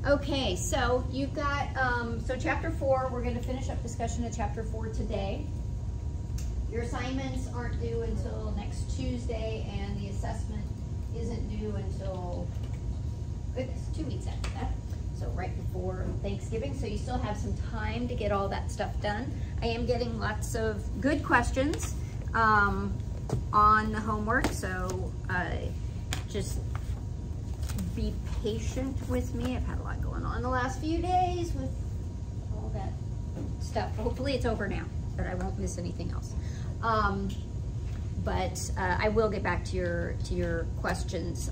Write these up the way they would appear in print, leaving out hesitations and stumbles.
Okay, so you've got, so chapter 4, we're going to finish up discussion of chapter 4 today. Your assignments aren't due until next Tuesday, and the assessment isn't due until, goodness, 2 weeks after that. So right before Thanksgiving, so you still have some time to get all that stuff done. I am getting lots of good questions on the homework, so just be patient with me. I've had a lot going on the last few days with all that stuff. Hopefully it's over now, that I won't miss anything else. But I will get back to your questions.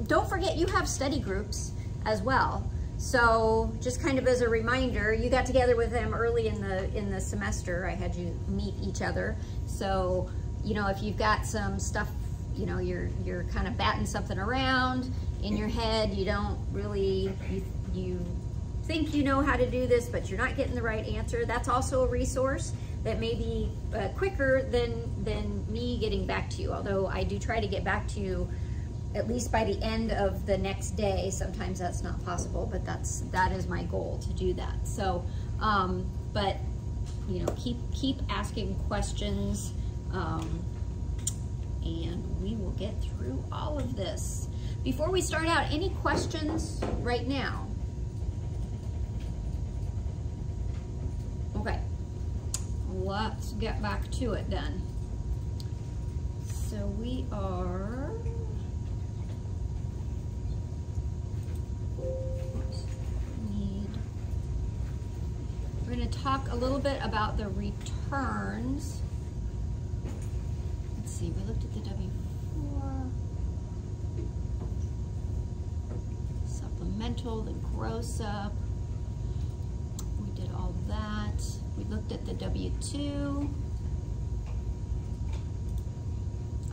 Don't forget, you have study groups as well. So just kind of as a reminder, you got together with them early in the semester. I had you meet each other. So, you know, if you've got some stuff, you know, you're kind of batting something around in your head, you don't really, you think you know how to do this, but you're not getting the right answer, that's also a resource that may be quicker than me getting back to you. Although I do try to get back to you at least by the end of the next day. Sometimes that's not possible, but that is my goal, to do that. So, but you know, keep asking questions, and we will get through all of this. Before we start out, any questions right now? Okay, let's get back to it then. So we are, we're going to talk a little bit about the returns. Let's see, we looked at the W4, supplemental, the gross up. We did all that. We looked at the W2.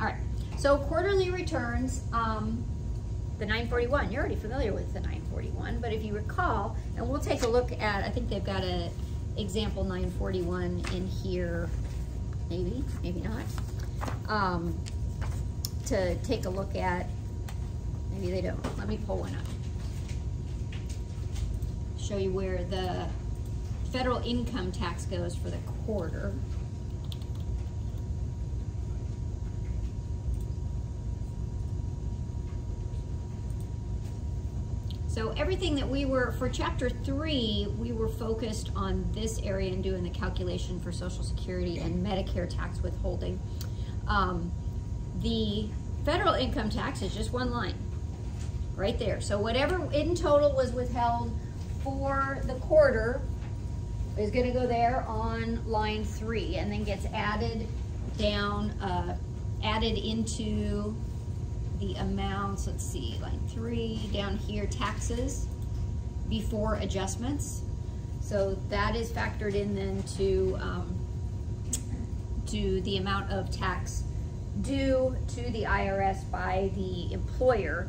All right, so quarterly returns, the 941, you're already familiar with the 941, but if you recall, and we'll take a look at, I think they've got a example 941 in here, maybe not, to take a look at. Maybe they don't. Let me pull one up. Show you where the federal income tax goes for the quarter. So everything that we were, for chapter 3, we were focused on this area and doing the calculation for Social Security and Medicare tax withholding. The federal income tax is just one line right there. So whatever in total was withheld for the quarter is going to go there on line 3, and then gets added down, added into the amounts. Let's see, line 3 down here, taxes before adjustments. So that is factored in then to the amount of tax due to the IRS by the employer.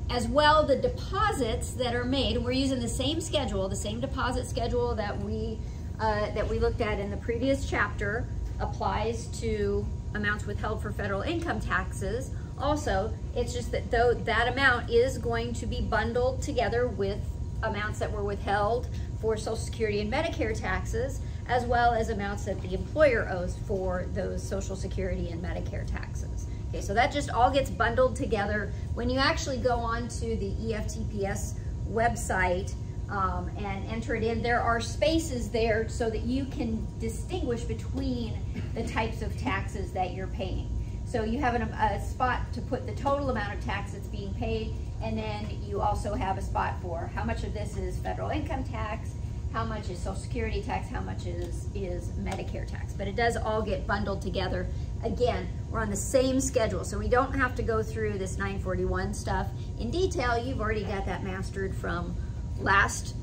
As well, the deposits that are made, and we're using the same schedule, the same deposit schedule that we looked at in the previous chapter, applies to amounts withheld for federal income taxes. Also, it's just that though that amount is going to be bundled together with amounts that were withheld for Social Security and Medicare taxes, as well as amounts that the employer owes for those Social Security and Medicare taxes. Okay, so that just all gets bundled together. When you actually go on to the EFTPS website and enter it in, there are spaces there so that you can distinguish between the types of taxes that you're paying. So you have a spot to put the total amount of tax that's being paid, and then you also have a spot for how much of this is federal income tax, how much is Social Security tax, how much is Medicare tax. But it does all get bundled together. Again, we're on the same schedule, so we don't have to go through this 941 stuff in detail. You've already got that mastered from last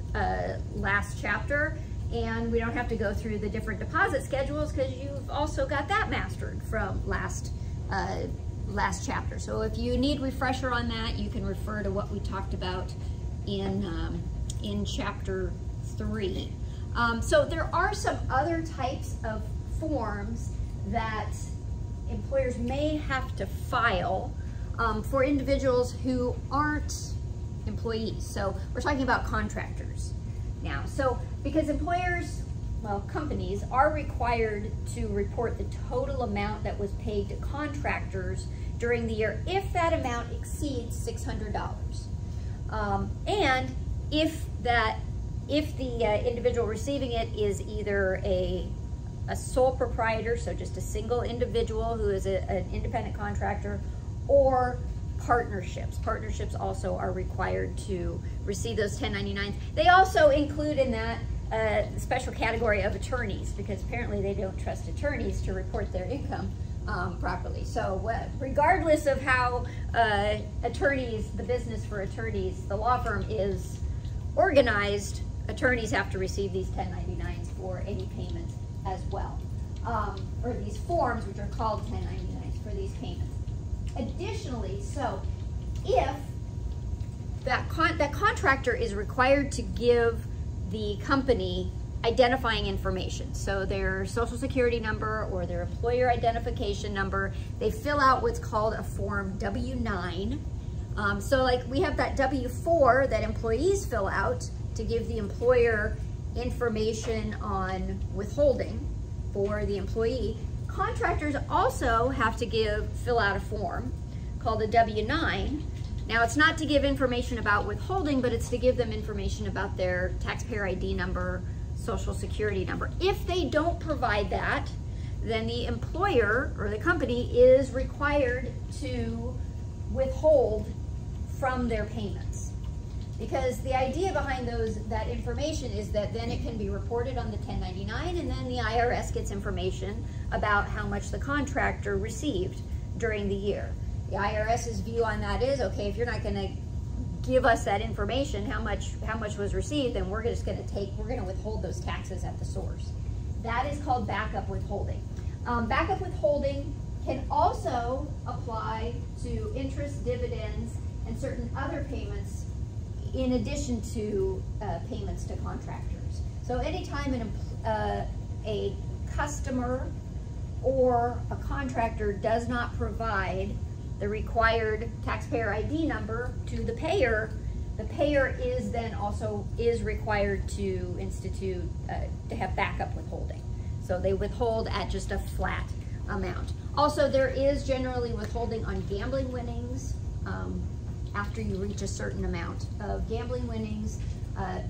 chapter, and we don't have to go through the different deposit schedules because you've also got that mastered from last chapter. So if you need refresher on that, you can refer to what we talked about in chapter 3. So there are some other types of forms that employers may have to file for individuals who aren't employees. So we're talking about contractors now. So because employers, well, companies are required to report the total amount that was paid to contractors during the year if that amount exceeds $600. And if the individual receiving it is either a sole proprietor, so just a single individual who is an independent contractor, or partnerships. Partnerships also are required to receive those 1099s. They also include in that special category of attorneys, because apparently they don't trust attorneys to report their income properly. So regardless of how attorneys, the business for attorneys, the law firm is organized, attorneys have to receive these 1099s for any payments as well, or these forms, which are called 1099s for these payments. Additionally, so if that contractor is required to give the company identifying information, so their social security number or their employer identification number, they fill out what's called a form W-9. So like we have that W-4 that employees fill out to give the employer information on withholding for the employee. Contractors also have to fill out a form called a W-9. Now it's not to give information about withholding, but it's to give them information about their taxpayer ID number, social security number. If they don't provide that, then the employer or the company is required to withhold from their payments. Because the idea behind that information is that then it can be reported on the 1099, and then the IRS gets information about how much the contractor received during the year. The IRS's view on that is, okay, if you're not going to give us that information, how much was received, then we're going to withhold those taxes at the source. That is called backup withholding. Backup withholding can also apply to interest, dividends, and certain other payments in addition to payments to contractors. So anytime a customer or a contractor does not provide the required taxpayer ID number to the payer is then also required to institute, to have backup withholding. So they withhold at just a flat amount. Also, there is generally withholding on gambling winnings after you reach a certain amount of gambling winnings,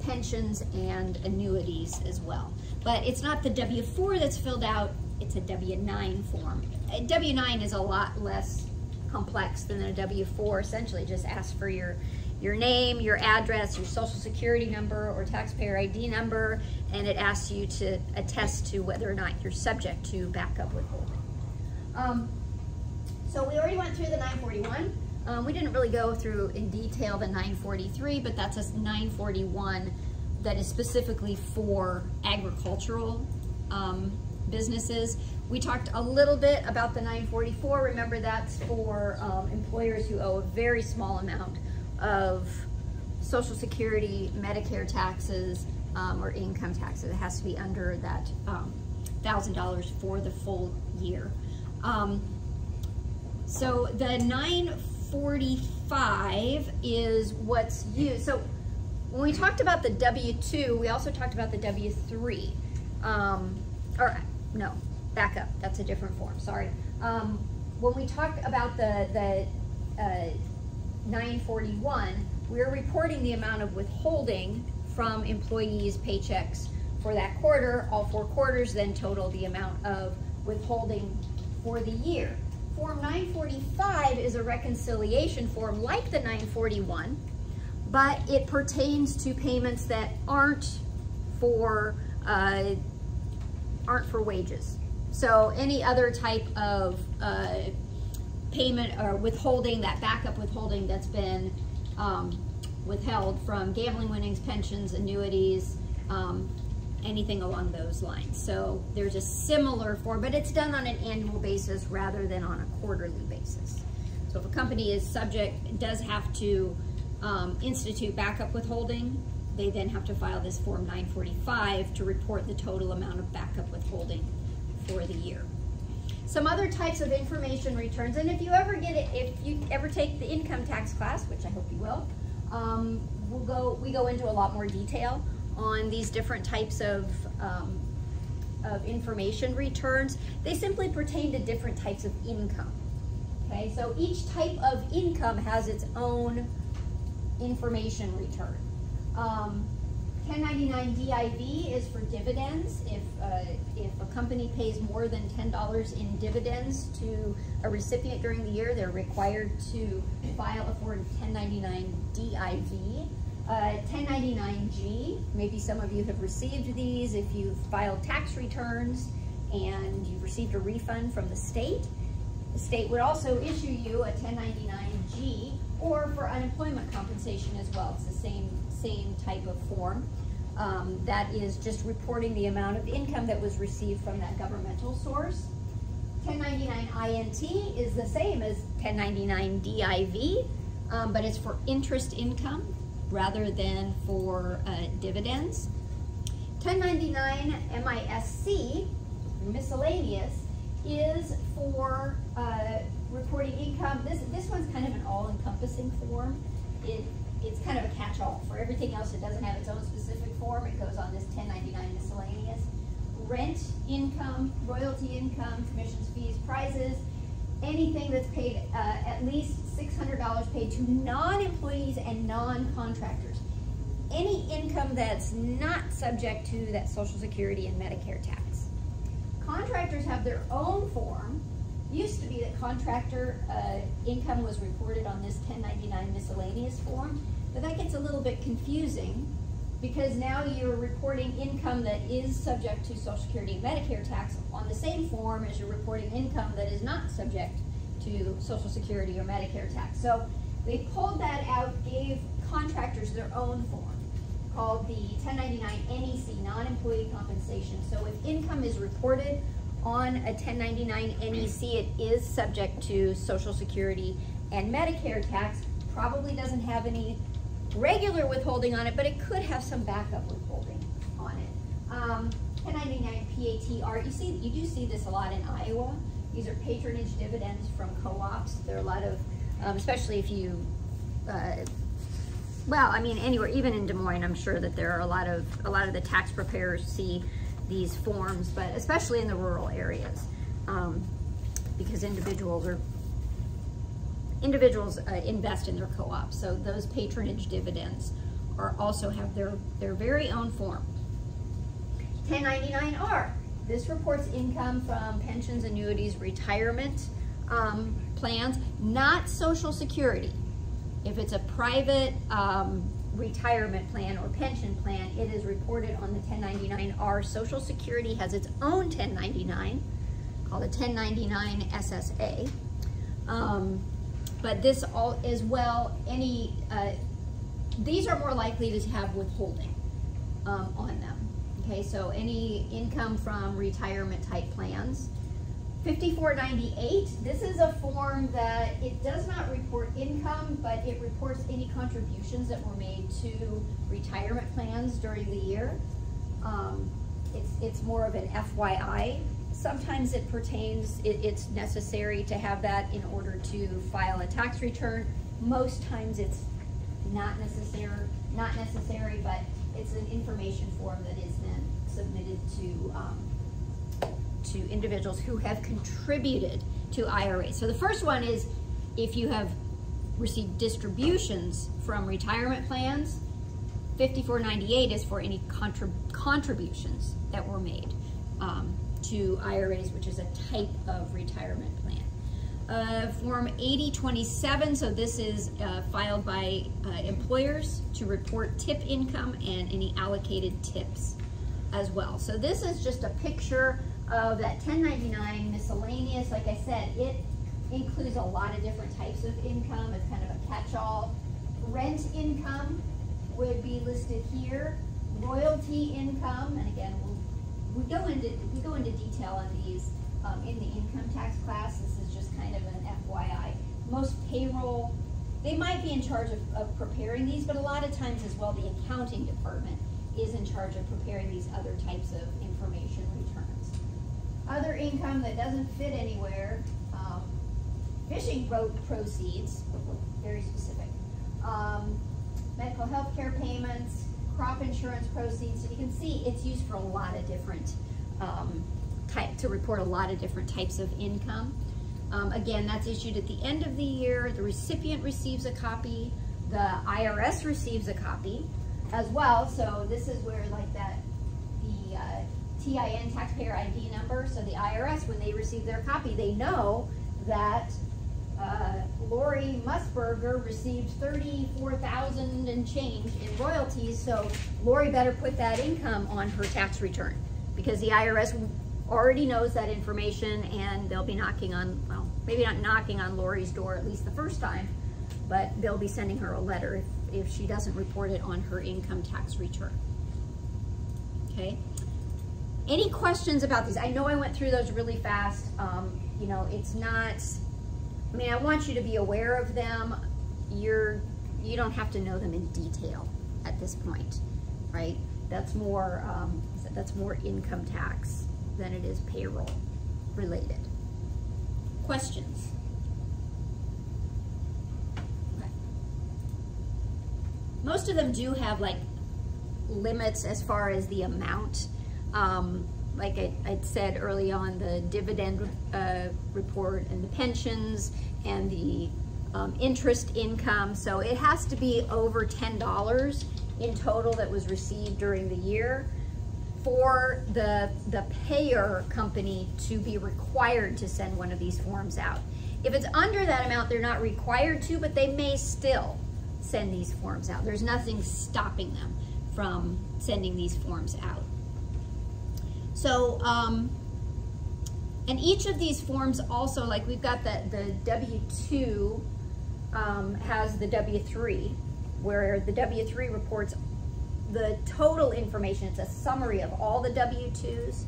pensions, and annuities as well. But it's not the W-4 that's filled out, it's a W-9 form. A W-9 is a lot less complex than a W-4. Essentially just asks for your name, your address, your social security number or taxpayer ID number, and it asks you to attest to whether or not you're subject to backup withholding. So we already went through the 941. We didn't really go through in detail the 943, but that's a 941 that is specifically for agricultural businesses. We talked a little bit about the 944. Remember, that's for employers who owe a very small amount of Social Security, Medicare taxes, or income taxes. It has to be under that $1,000 for the full year. So the 945 is what's used. So when we talked about the W-2, we also talked about the W-3. Or no, back up, that's a different form, sorry. When we talked about the 941, we're reporting the amount of withholding from employees' paychecks for that quarter. All 4 quarters then total the amount of withholding for the year. Form 945 is a reconciliation form like the 941, but it pertains to payments that aren't for wages. So any other type of payment or withholding, that backup withholding that's been withheld from gambling winnings, pensions, annuities, anything along those lines. So there's a similar form, but it's done on an annual basis rather than on a quarterly basis. So if a company does have to institute backup withholding, they then have to file this Form 945 to report the total amount of backup withholding for the year. Some other types of information returns, and if you ever take the income tax class, which I hope you will, we go into a lot more detail on these different types of information returns. They simply pertain to different types of income. Okay, so each type of income has its own information return. 1099 DIV is for dividends. If a company pays more than $10 in dividends to a recipient during the year, they're required to file a Form 1099 DIV. 1099G, maybe some of you have received these if you've filed tax returns and you've received a refund from the state. The state would also issue you a 1099G, or for unemployment compensation as well. It's the same type of form. That is just reporting the amount of income that was received from that governmental source. 1099-INT is the same as 1099-DIV, but it's for interest income rather than for dividends. 1099-MISC, miscellaneous, is for reporting income. This one's kind of an all-encompassing form. It's kind of a catch-all. For everything else, it doesn't have its own specific form. It goes on this 1099 miscellaneous. Rent income, royalty income, commissions, fees, prizes, anything that's paid, at least $600 paid to non-employees and non-contractors. Any income that's not subject to that Social Security and Medicare tax. Contractors have their own form. Used to be that contractor income was reported on this 1099 miscellaneous form, but that gets a little bit confusing because now you're reporting income that is subject to Social Security and Medicare tax on the same form as you're reporting income that is not subject to Social Security or Medicare tax. So they pulled that out, gave contractors their own form called the 1099 NEC, non-employee compensation. So if income is reported on a 1099 NEC, it is subject to Social Security and Medicare tax. Probably doesn't have any regular withholding on it, but it could have some backup withholding on it. 1099 PATR, you do see this a lot in Iowa. These are patronage dividends from co-ops. There are a lot of, especially if you, well, I mean, anywhere, even in Des Moines, I'm sure that there are a lot of the tax preparers see these forms, but especially in the rural areas, because individuals invest in their co-ops. So those patronage dividends also have their very own form. 1099-R. This reports income from pensions, annuities, retirement plans, not Social Security. If it's a private retirement plan or pension plan, it is reported on the 1099-R. Social Security has its own 1099 called a 1099 SSA. But this all as well, these are more likely to have withholding on them. Okay, so any income from retirement type plans. 5498, this is a form that it does not report income, but it reports any contributions that were made to retirement plans during the year. It's more of an FYI. Sometimes it pertains, it's necessary to have that in order to file a tax return. Most times it's not necessary, but it's an information form that is then submitted to individuals who have contributed to IRA. So the first one is if you have received distributions from retirement plans. 5498 is for any contributions that were made to IRAs, which is a type of retirement plan. Form 8027, so this is filed by employers to report tip income and any allocated tips as well. So this is just a picture of that 1099 miscellaneous. Like I said, it includes a lot of different types of income. It's kind of a catch-all. Rent income would be listed here. Royalty income, and again, we go into detail on these in the income tax class. This is just kind of an FYI. Most payroll, they might be in charge of preparing these, but a lot of times as well, the accounting department is in charge of preparing these other types of information returns. Other income that doesn't fit anywhere, fishing boat proceeds, very specific. care payments, crop insurance proceeds. So you can see it's used for a lot of different to report a lot of different types of income. Again, that's issued at the end of the year. The recipient receives a copy. The IRS receives a copy as well. So this is where like the TIN, taxpayer ID number. So the IRS, when they receive their copy, they know that Lori Musburger received $34,000 and change in royalties. So Lori better put that income on her tax return, because the IRS already knows that information, and they'll be knocking on, well, maybe not knocking on Lori's door at least the first time, but they'll be sending her a letter if she doesn't report it on her income tax return. Okay. Any questions about these? I know I went through those really fast. You know, it's not, I mean, I want you to be aware of them. You don't have to know them in detail at this point, right? That's more income tax than it is payroll related. Questions? Okay. Most of them do have like limits as far as the amount. Like I said early on, the dividend report and the pensions and the interest income. So it has to be over $10 in total that was received during the year for the payer company to be required to send one of these forms out. If it's under that amount, they're not required to, but they may still send these forms out. There's nothing stopping them from sending these forms out. So, and each of these forms also, like we've got the W-2 has the W-3, where the W-3 reports the total information. It's a summary of all the W-2s.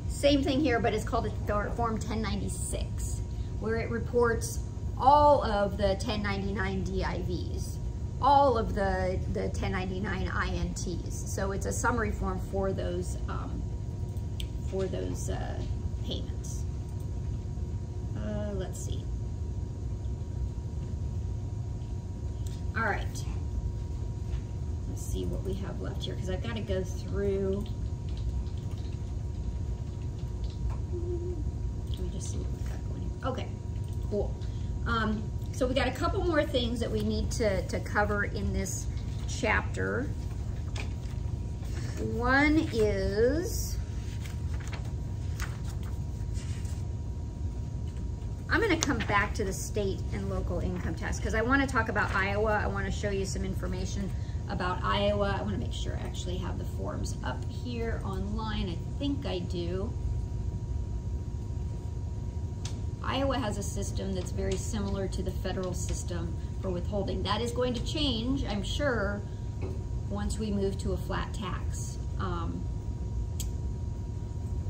Same thing here, but it's called a Form 1096, where it reports all of the 1099 DIVs, all of the 1099 INTs. So it's a summary form for those payments. Let's see. All right. Let's see what we have left here, because I've got to go through. Let me just see what we've got going here. Okay, cool. So we got a couple more things that we need to cover in this chapter. One is, I'm going to come back to the state and local income tax because I want to talk about Iowa. I want to show you some information about Iowa. I want to make sure I actually have the forms up here online. I think I do. Iowa has a system that's very similar to the federal system for withholding. That is going to change, I'm sure, once we move to a flat tax.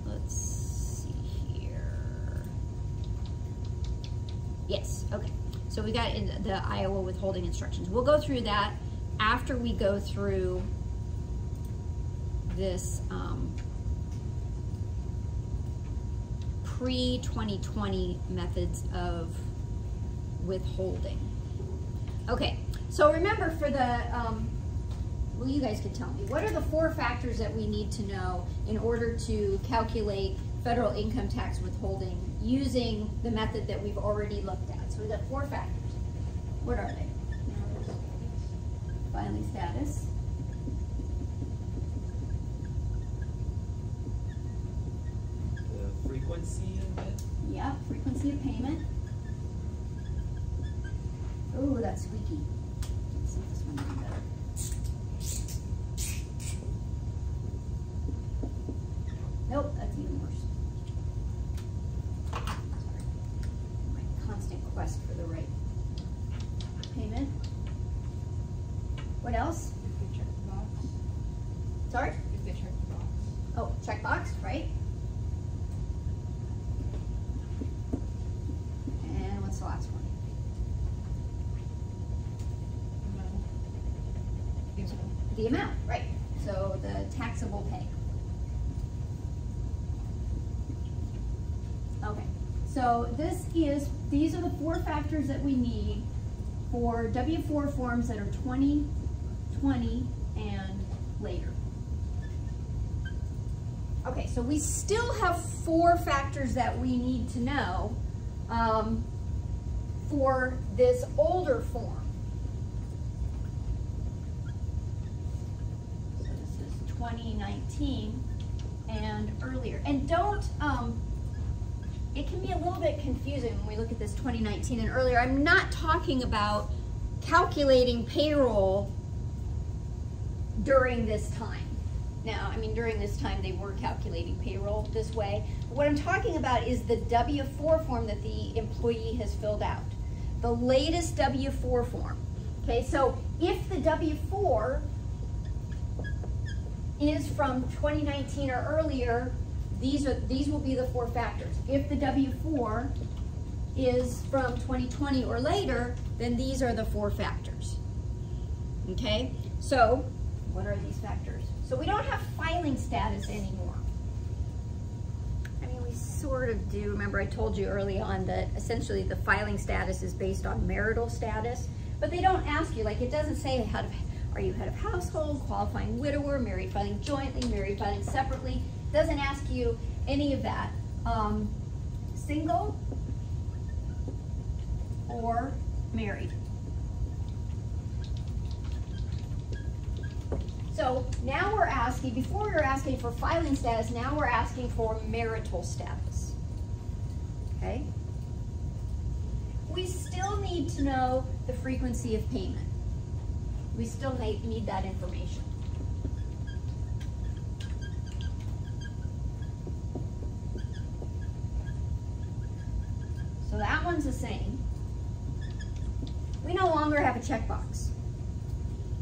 Let's see here. Yes, okay. So we got in the Iowa withholding instructions. We'll go through that after we go through this pre-2020 methods of withholding. Okay, so remember for the, well, you guys can tell me, what are the 4 factors that we need to know in order to calculate federal income tax withholding using the method that we've already looked at? So we've got 4 factors. What are they? Filing status. The frequency of it. Yeah, frequency of payment. Oh, that's squeaky. Let's see if this one will be better. Nope, that's even worse. Sorry. My constant quest for the right payment. What else? If they check the box. Sorry? If they check the box. Oh, checkbox, right? And what's the last one? The amount, right. So the taxable pay. Okay, so these are the 4 factors that we need for W-4 forms that are 2020 2020 and later. Okay, so we still have 4 factors that we need to know for this older form. So this is 2019 and earlier. And don't, it can be a little bit confusing when we look at this 2019 and earlier. I'm not talking about calculating payroll during this time. Now, I mean, during this time they were calculating payroll this way. But what I'm talking about is the W-4 form that the employee has filled out. The latest W-4 form. Okay, so if the W-4 is from 2019 or earlier, these will be the 4 factors. If the W-4 is from 2020 or later, then these are the 4 factors. Okay, so what are these factors? So we don't have filing status anymore. I mean, we sort of do. Remember I told you early on that essentially the filing status is based on marital status, but they don't ask you, like it doesn't say are you head of household, qualifying widower, married filing jointly, married filing separately. It doesn't ask you any of that. Single or married. So now we're asking, before we were asking for filing status, now we're asking for marital status. Okay? We still need to know the frequency of payment. We still need that information. So that one's the same. We no longer have a checkbox.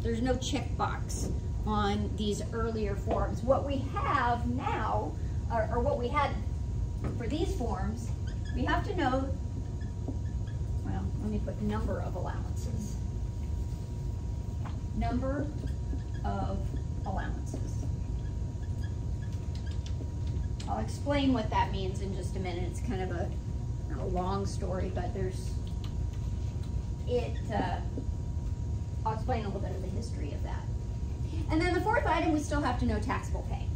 There's no checkbox on these earlier forms. What we have now, or what we had for these forms, we have to know, well, let me put number of allowances. Number of allowances. I'll explain what that means in just a minute. It's kind of a long story, but I'll explain a little bit of the history of that. And then the 4th item, we still have to know taxable pay.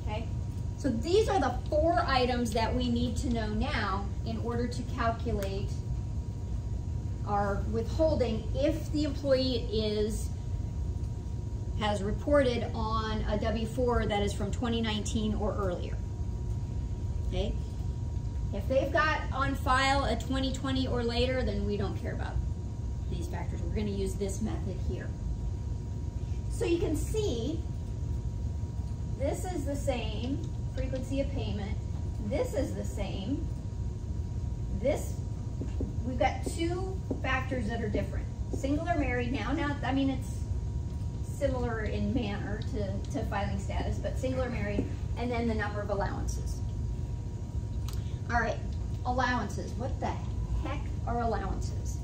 Okay, so these are the 4 items that we need to know now in order to calculate our withholding if the employee has reported on a W-4 that is from 2019 or earlier. Okay. If they've got on file a 2020 or later, then we don't care about these factors. We're going to use this method here. So you can see this is the same frequency of payment. This is the same. We've got 2 factors that are different. Single or married now. Now, I mean, it's similar in manner to filing status, but single or married, and then the number of allowances. All right, allowances. What the heck are allowances?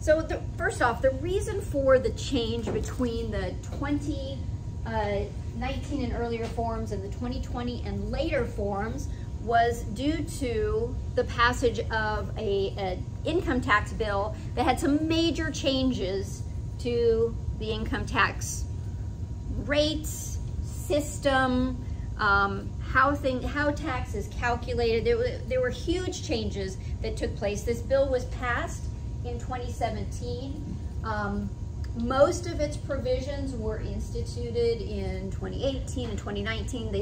So first off, the reason for the change between the 2019 and earlier forms and the 2020 and later forms was due to the passage of an income tax bill that had some major changes to the income tax rates, system, how tax is calculated. There were huge changes that took place. This bill was passed in 2017. Most of its provisions were instituted in 2018 and 2019.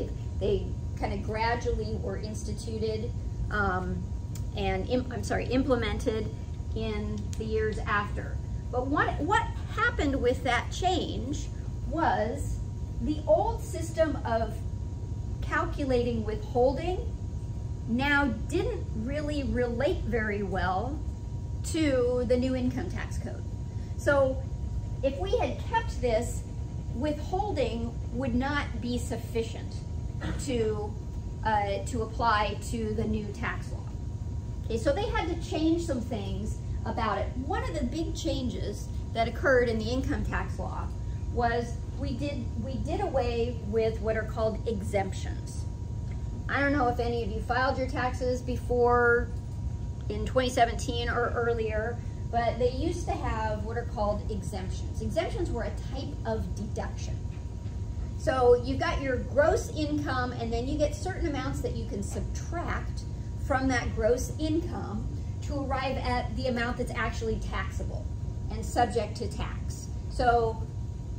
They kind of gradually were instituted implemented in the years after. But what happened with that change was the old system of calculating withholding now didn't really relate very well to the new income tax code. So if we had kept this, withholding would not be sufficient to apply to the new tax law. Okay, so they had to change some things about it. One of the big changes that occurred in the income tax law was we did away with what are called exemptions. I don't know if any of you filed your taxes before in 2017 or earlier, but they used to have what are called exemptions. Exemptions were a type of deduction. So you've got your gross income, and then you get certain amounts that you can subtract from that gross income to arrive at the amount that's actually taxable and subject to tax. So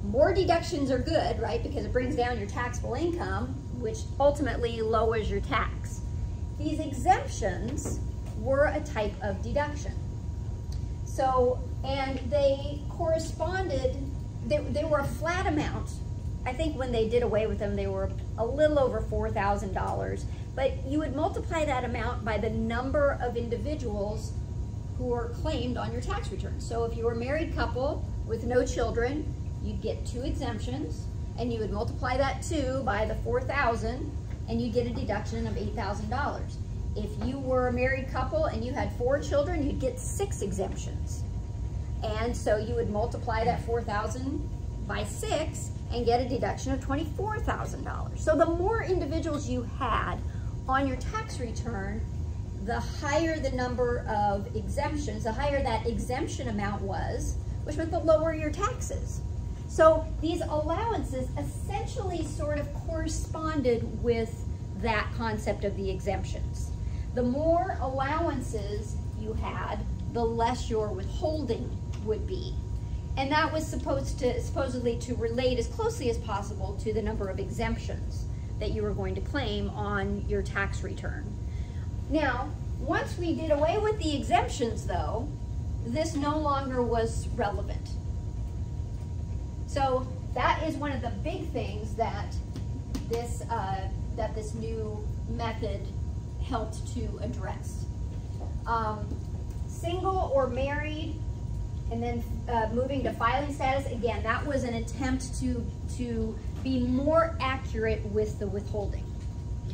more deductions are good, right? Because it brings down your taxable income, which ultimately lowers your tax. These exemptions were a type of deduction. So, and they corresponded, they were a flat amount. I think when they did away with them, they were a little over $4,000, but you would multiply that amount by the number of individuals who were claimed on your tax return. So if you were a married couple with no children, you'd get 2 exemptions, and you would multiply that 2 by the 4,000, and you'd get a deduction of $8,000. If you were a married couple and you had 4 children, you'd get 6 exemptions. And so you would multiply that 4,000 by 6 and get a deduction of $24,000. So the more individuals you had on your tax return, the higher the number of exemptions, the higher that exemption amount was, which meant the lower your taxes. So these allowances essentially sort of corresponded with that concept of the exemptions. The more allowances you had, the less your withholding would be. And that was supposedly to relate as closely as possible to the number of exemptions that you were going to claim on your tax return. Now, once we did away with the exemptions though, this no longer was relevant. So that is one of the big things that this new method helped to address. Single or married, and then moving to filing status, again, that was an attempt to be more accurate with the withholding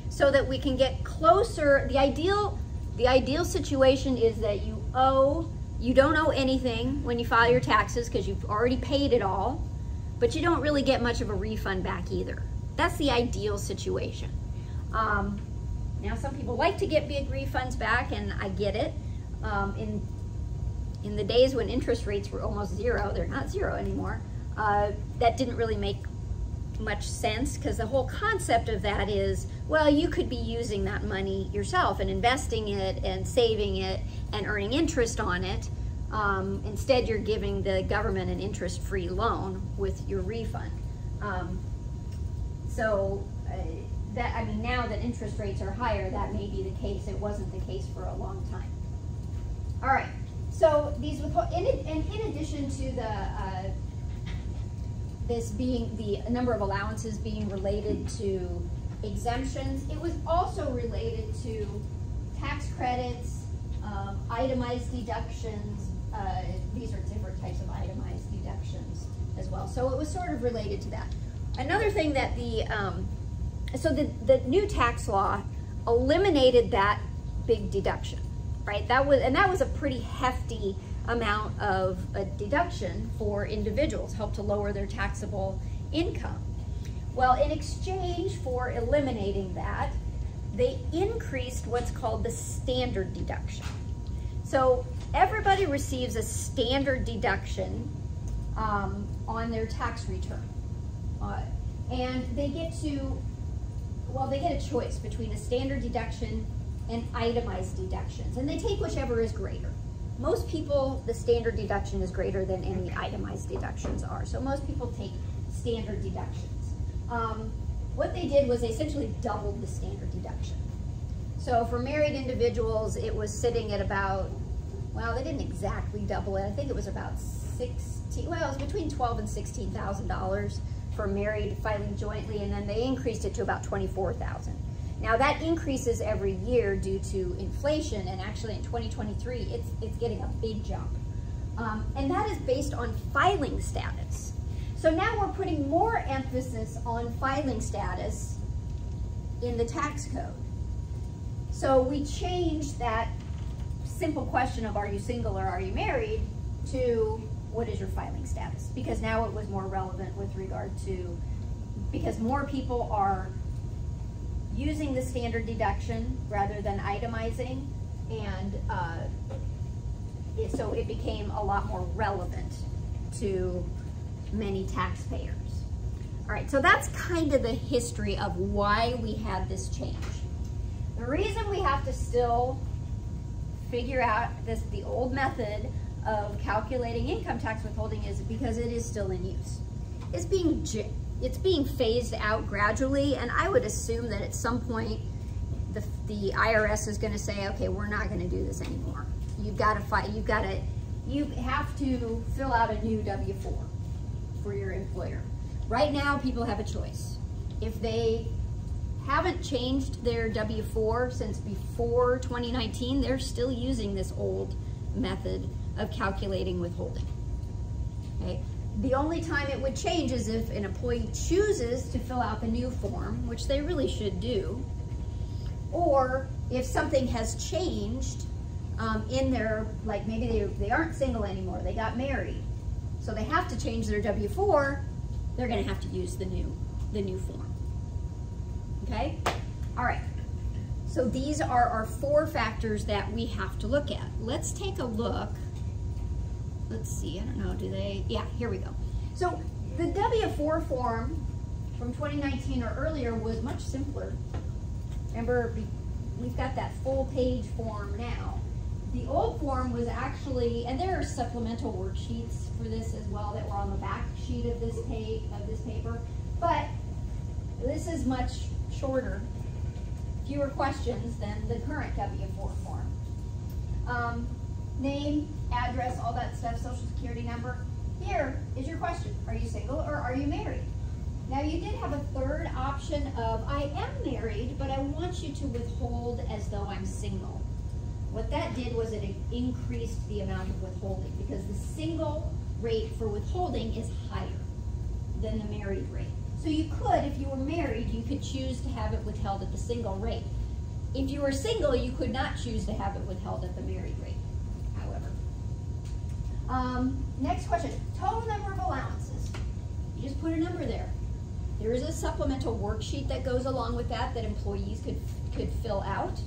so that we can get closer. The ideal situation is that you don't owe anything when you file your taxes because you've already paid it all, but you don't really get much of a refund back either. That's the ideal situation. Now, some people like to get big refunds back, and I get it. In the days when interest rates were almost 0, they're not 0 anymore, that didn't really make much sense, because the whole concept of that is, well, you could be using that money yourself and investing it and saving it and earning interest on it. Instead, you're giving the government an interest-free loan with your refund. Now that interest rates are higher, that may be the case. It wasn't the case for a long time. All right. So these, in addition to the number of allowances being related to exemptions, it was also related to tax credits, itemized deductions. These are different types of itemized deductions as well. So it was sort of related to that. Another thing that the new tax law eliminated that big deduction, right? That was a pretty hefty amount of a deduction for individuals, helped to lower their taxable income. Well, in exchange for eliminating that, they increased what's called the standard deduction. So everybody receives a standard deduction on their tax return. And they get a choice between a standard deduction and itemized deductions, and they take whichever is greater. Most people, the standard deduction is greater than any itemized deductions are, so most people take standard deductions. What they did was they essentially doubled the standard deduction. So for married individuals, it was sitting at about, well, they didn't exactly double it. I think it was about it was between $12,000 and $16,000 for married filing jointly, and then they increased it to about $24,000. Now that increases every year due to inflation, and actually in 2023, it's getting a big jump. And that is based on filing status. So now we're putting more emphasis on filing status in the tax code. So we changed that simple question of are you single or are you married to what is your filing status? Because now it was more relevant with regard to, because more people are using the standard deduction rather than itemizing, And so it became a lot more relevant to many taxpayers. All right, so that's kind of the history of why we had this change. The reason we have to still figure out the old method of calculating income tax withholding is because it is still in use. It's being phased out gradually, and I would assume that at some point the IRS is going to say, okay, we're not going to do this anymore. You have to fill out a new W-4 for your employer. Right now, people have a choice. If they haven't changed their W-4 since before 2019, they're still using this old method of calculating withholding. Okay? The only time it would change is if an employee chooses to fill out the new form, which they really should do, or if something has changed in their, like maybe they aren't single anymore, they got married, so they have to change their W-4, they're going to have to use the new form. Okay? All right. So these are our 4 factors that we have to look at. Let's take a look. Let's see, I don't know, yeah, here we go. So the W-4 form from 2019 or earlier was much simpler. Remember, we've got that full page form now. The old form was actually, and there are supplemental worksheets for this as well that were on the back sheet of this paper, but this is much shorter, fewer questions than the current W-4 form. Name, address, all that stuff, social security number. Here is your question. Are you single or are you married? Now you did have a third option of, I am married, but I want you to withhold as though I'm single. What that did was it increased the amount of withholding because the single rate for withholding is higher than the married rate. So you could, if you were married, you could choose to have it withheld at the single rate. If you were single, you could not choose to have it withheld at the married rate, however. Next question, total number of allowances. You just put a number there. There is a supplemental worksheet that goes along with that employees could fill out.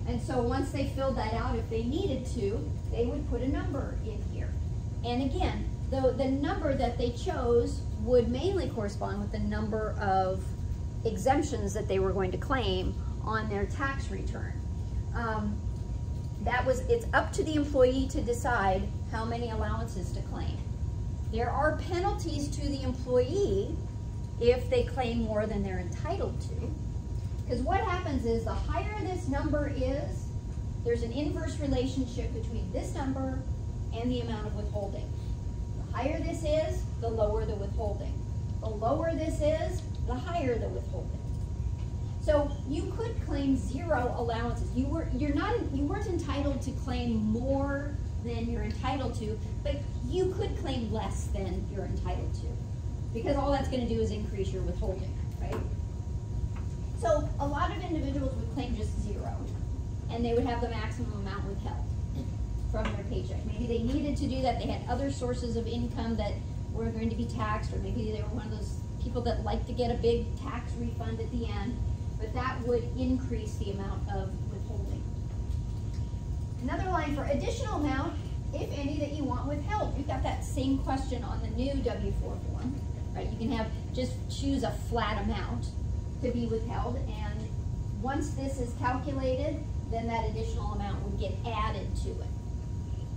And so once they filled that out, if they needed to, they would put a number in here. And again, the number that they chose would mainly correspond with the number of exemptions that they were going to claim on their tax return. It's up to the employee to decide how many allowances to claim. There are penalties to the employee if they claim more than they're entitled to. Because what happens is the higher this number is, there's an inverse relationship between this number and the amount of withholding. The higher this is, the lower the withholding. The lower this is, the higher the withholding. So you could claim 0 allowances. You weren't entitled to claim more than you're entitled to, but you could claim less than you're entitled to, because all that's going to do is increase your withholding, right? So a lot of individuals would claim just 0, and they would have the maximum amount withheld from their paycheck. Maybe they needed to do that. They had other sources of income that were going to be taxed, or maybe they were one of those people that like to get a big tax refund at the end, but that would increase the amount of withholding. Another line for additional amount, if any, that you want withheld. You've got that same question on the new W-4 form, right? You can just choose a flat amount to be withheld, and once this is calculated, then that additional amount would get added to it,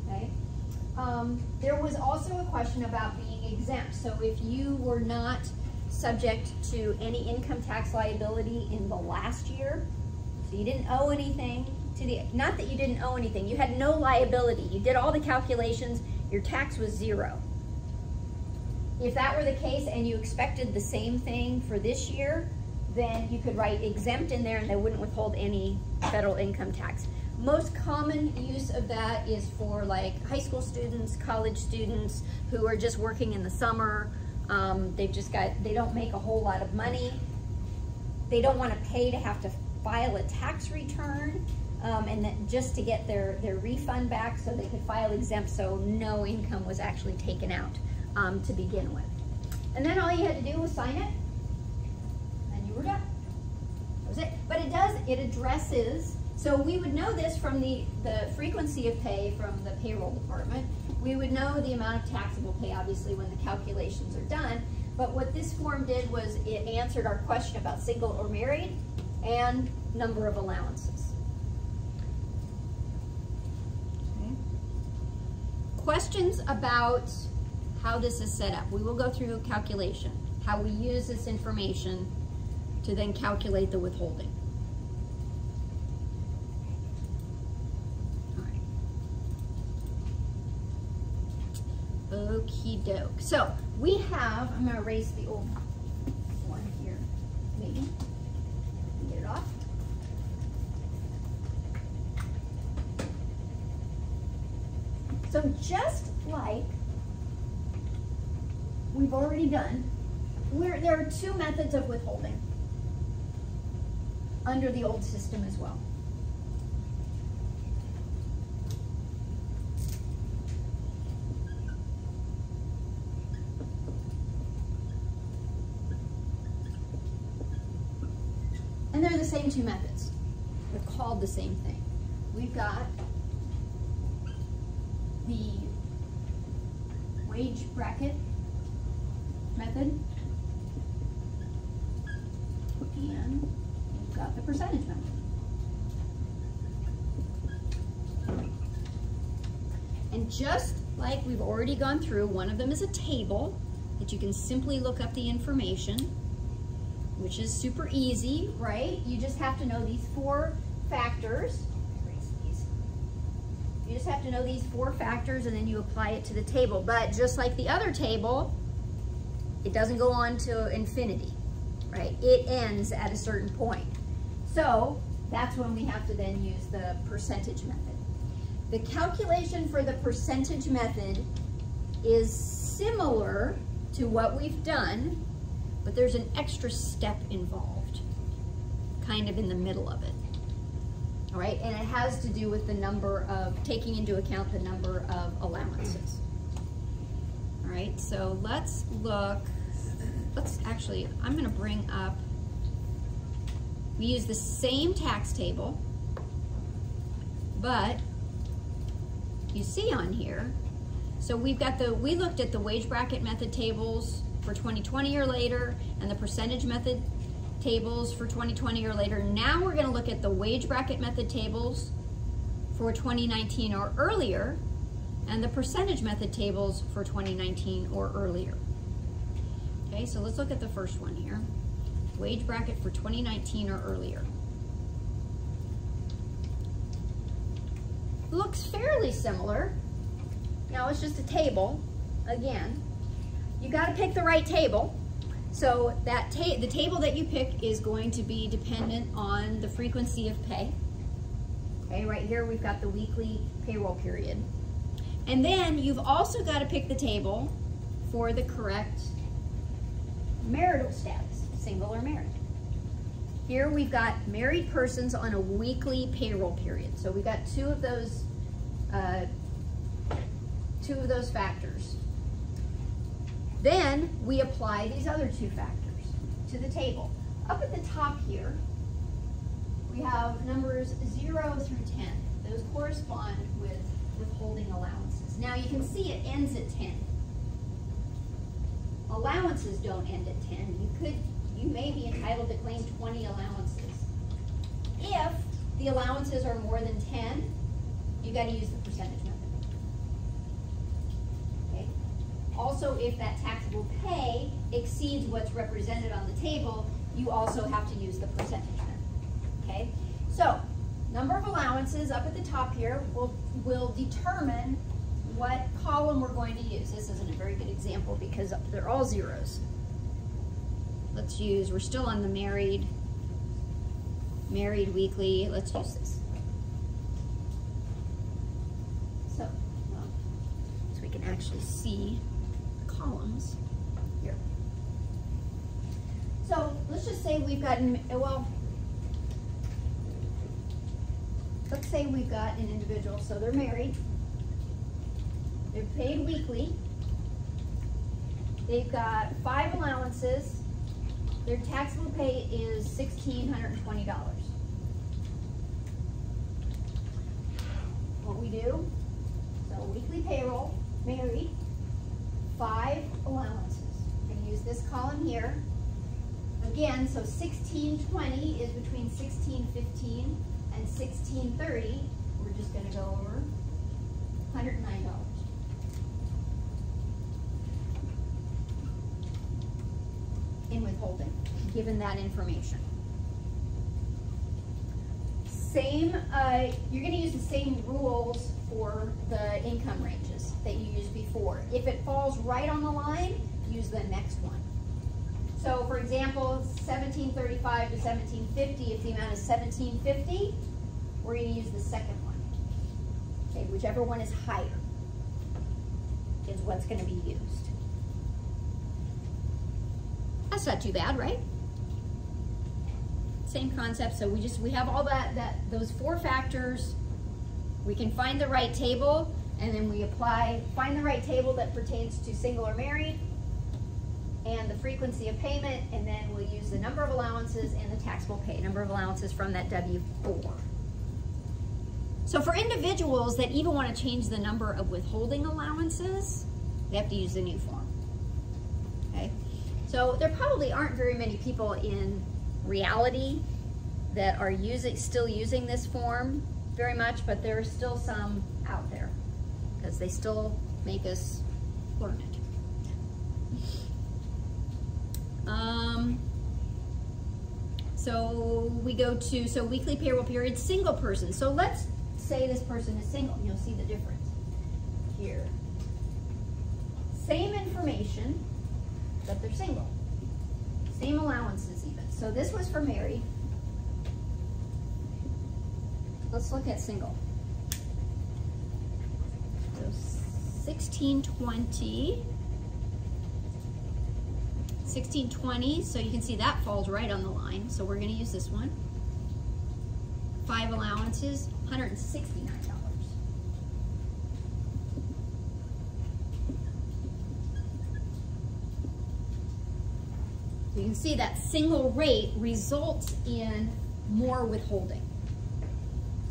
okay? There was also a question about being exempt. So if you were not subject to any income tax liability in the last year, so you didn't owe anything not that you didn't owe anything, you had no liability, you did all the calculations, your tax was 0. If that were the case and you expected the same thing for this year, then you could write exempt in there and they wouldn't withhold any federal income tax. Most common use of that is for like high school students, college students who are just working in the summer. They don't make a whole lot of money. They don't want to pay to have to file a tax return and then just to get their refund back, so they could file exempt so no income was actually taken out to begin with. And then all you had to do was sign it and you were done. That was it. But it addresses So we would know this from the frequency of pay from the payroll department. We would know the amount of taxable pay, obviously, when the calculations are done. But what this form did was it answered our question about single or married and number of allowances. Okay. Questions about how this is set up. We will go through a calculation, how we use this information to then calculate the withholding. Okie doke. So we have, I'm going to erase the old one here, maybe. Get it off. So just like we've already done, there are two methods of withholding under the old system as well. And they're the same two methods. They're called the same thing. We've got the wage bracket method, and we've got the percentage method. And just like we've already gone through, one of them is a table that you can simply look up the information, which is super easy, right? You just have to know these four factors. You just have to know these four factors and then you apply it to the table. But just like the other table, it doesn't go on to infinity, right? It ends at a certain point. So that's when we have to then use the percentage method. The calculation for the percentage method is similar to what we've done, but there's an extra step involved, kind of in the middle of it. All right, and it has to do with the number of, taking into account the number of allowances. All right, so let's look, I'm gonna bring up, we use the same tax table, but you see on here, so we've got we looked at the wage bracket method tables for 2020 or later, and the percentage method tables for 2020 or later. Now we're going to look at the wage bracket method tables for 2019 or earlier, and the percentage method tables for 2019 or earlier. Okay, so let's look at the first one here. Wage bracket for 2019 or earlier. Looks fairly similar. Now it's just a table, again. You got to pick the right table. So that the table that you pick is going to be dependent on the frequency of pay. Okay, right here we've got the weekly payroll period. And then you've also got to pick the table for the correct marital status, single or married. Here we've got married persons on a weekly payroll period. So we've got two of those factors. Then we apply these other two factors to the table. Up at the top here, we have numbers 0 through 10. Those correspond with withholding allowances. Now you can see it ends at 10. Allowances don't end at 10. You may be entitled to claim 20 allowances. If the allowances are more than 10, you got to use the percentage method. Also, if that taxable pay exceeds what's represented on the table, you also have to use the percentage method. Okay? So, number of allowances up at the top here will determine what column we're going to use. This isn't a very good example because they're all zeros. Let's use, we're still on the married weekly. Let's use this. So we can actually see columns here. So let's just say we've got, let's say we've got an individual, so they're married, they're paid weekly, they've got 5 allowances, their taxable pay is $1,620. what we do. So weekly payroll, married, 5 allowances. We're going to use this column here. Again, so 1620 is between 1615 and 1630. We're just going to go over $109. In withholding, given that information. Same, you're going to use the same rules for the income ranges that you used before. If it falls right on the line, use the next one. So for example, 1735 to 1750, if the amount is 1750, we're going to use the second one. Okay, whichever one is higher is what's going to be used. That's not too bad, right? Same concept. So we have all those 4 factors. We can find the right table, and then we find the right table that pertains to single or married, and the frequency of payment, and then we'll use the number of allowances and the taxable pay, number of allowances from that W-4. So for individuals that even want to change the number of withholding allowances, they have to use the new form. Okay? So there probably aren't very many people in reality that are still using this form very much, but there are still some out there because they still make us learn it. So we go to, weekly payroll period, single person. So let's say this person is single. You'll see the difference here. Same information, but they're single. Same allowances even. So this was for married. Let's look at single. So 1620. 1620, so you can see that falls right on the line. So we're going to use this one. 5 allowances, $169. So you can see that single rate results in more withholding.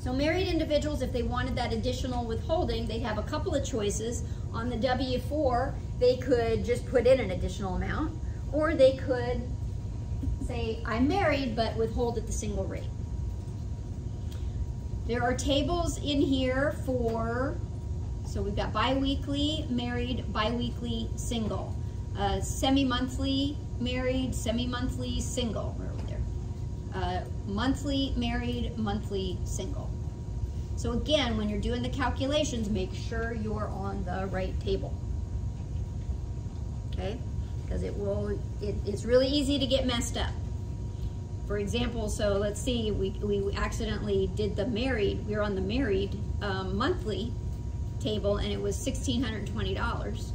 So married individuals, if they wanted that additional withholding, they'd have a couple of choices. On the W-4, they could just put in an additional amount, or they could say, I'm married, but withhold at the single rate. There are tables in here for, so we've got bi-weekly, married, bi-weekly, single. Semi-monthly, married, semi-monthly, single, right over there. Monthly, married, monthly, single. So again, when you're doing the calculations, make sure you're on the right table. Okay? Because it's really easy to get messed up. For example, so let's see, we accidentally did the married, we were on the married monthly table, and it was $1,620.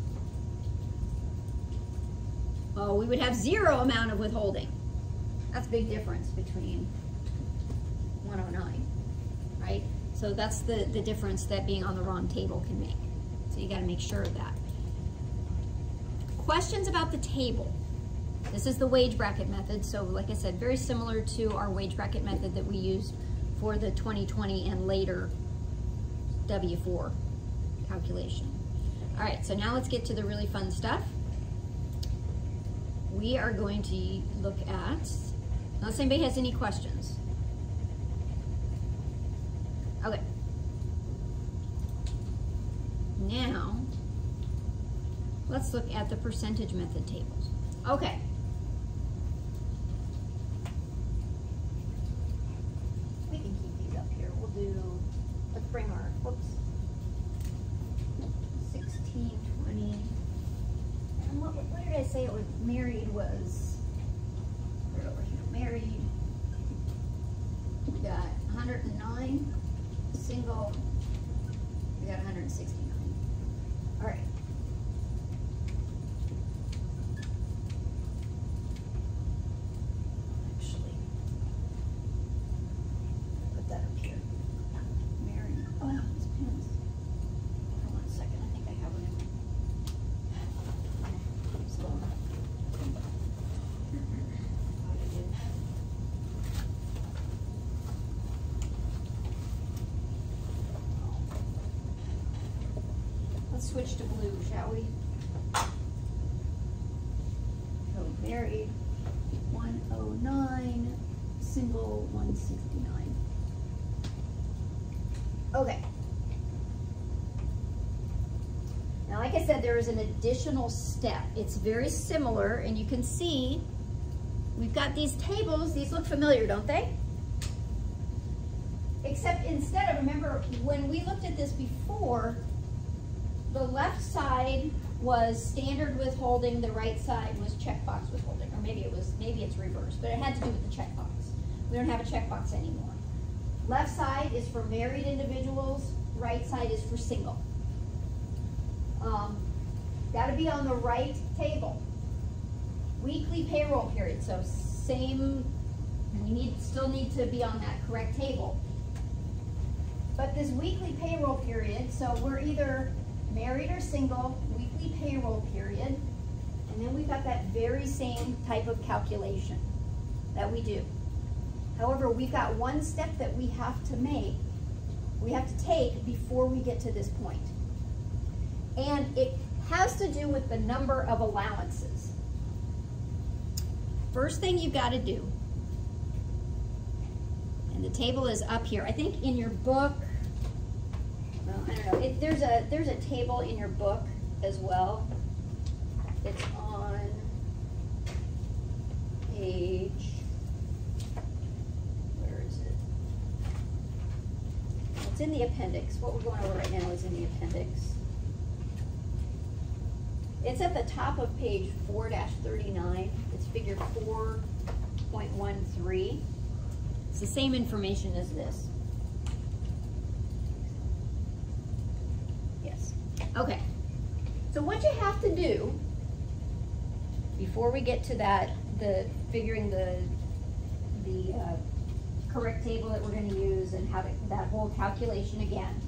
Well, we would have 0 amount of withholding. That's a big difference between 109, right? So that's the difference that being on the wrong table can make. So you got to make sure of that. Questions about the table. This is the wage bracket method. So like I said, very similar to our wage bracket method that we used for the 2020 and later W-4 calculation. All right, so now let's get to the really fun stuff. We are going to look at, unless anybody has any questions. Okay. Now, let's look at the percentage method tables. Okay. We can keep these up here. We'll do, let's bring our, whoops, 16, 20, and what did I say it was? Married was, right over here, married, we got 109, single, we got 169. All right. Actually, put that up here. Married. Oh, these pins. Hold on a second. I think I have one in there. switch to blue, shall we? So married 109, single 169. Okay. Now, like I said, there is an additional step. It's very similar, and you can see we've got these tables. These look familiar, don't they? Except instead of, remember, when we looked at this before, the left side was standard withholding, the right side was checkbox withholding, or maybe it's reversed, but it had to do with the checkbox. We don't have a checkbox anymore. Left side is for married individuals, right side is for single. Got to be on the right table. Weekly payroll period, so same, we still need to be on that correct table. But this weekly payroll period, so we're either married or single, weekly payroll period, and then we've got that very same type of calculation that we do. However, we've got one step that we have to take before we get to this point. And it has to do with the number of allowances. First thing you've got to do, and the table is up here. I think in your book, well, I don't know, there's a table in your book as well. It's on page, where is it? It's in the appendix. What we're going over right now is in the appendix. It's at the top of page 4-39. It's figure 4.13. It's the same information as this. Yes. Okay. So what you have to do before we get to that, figuring the correct table that we're going to use and have that whole calculation again,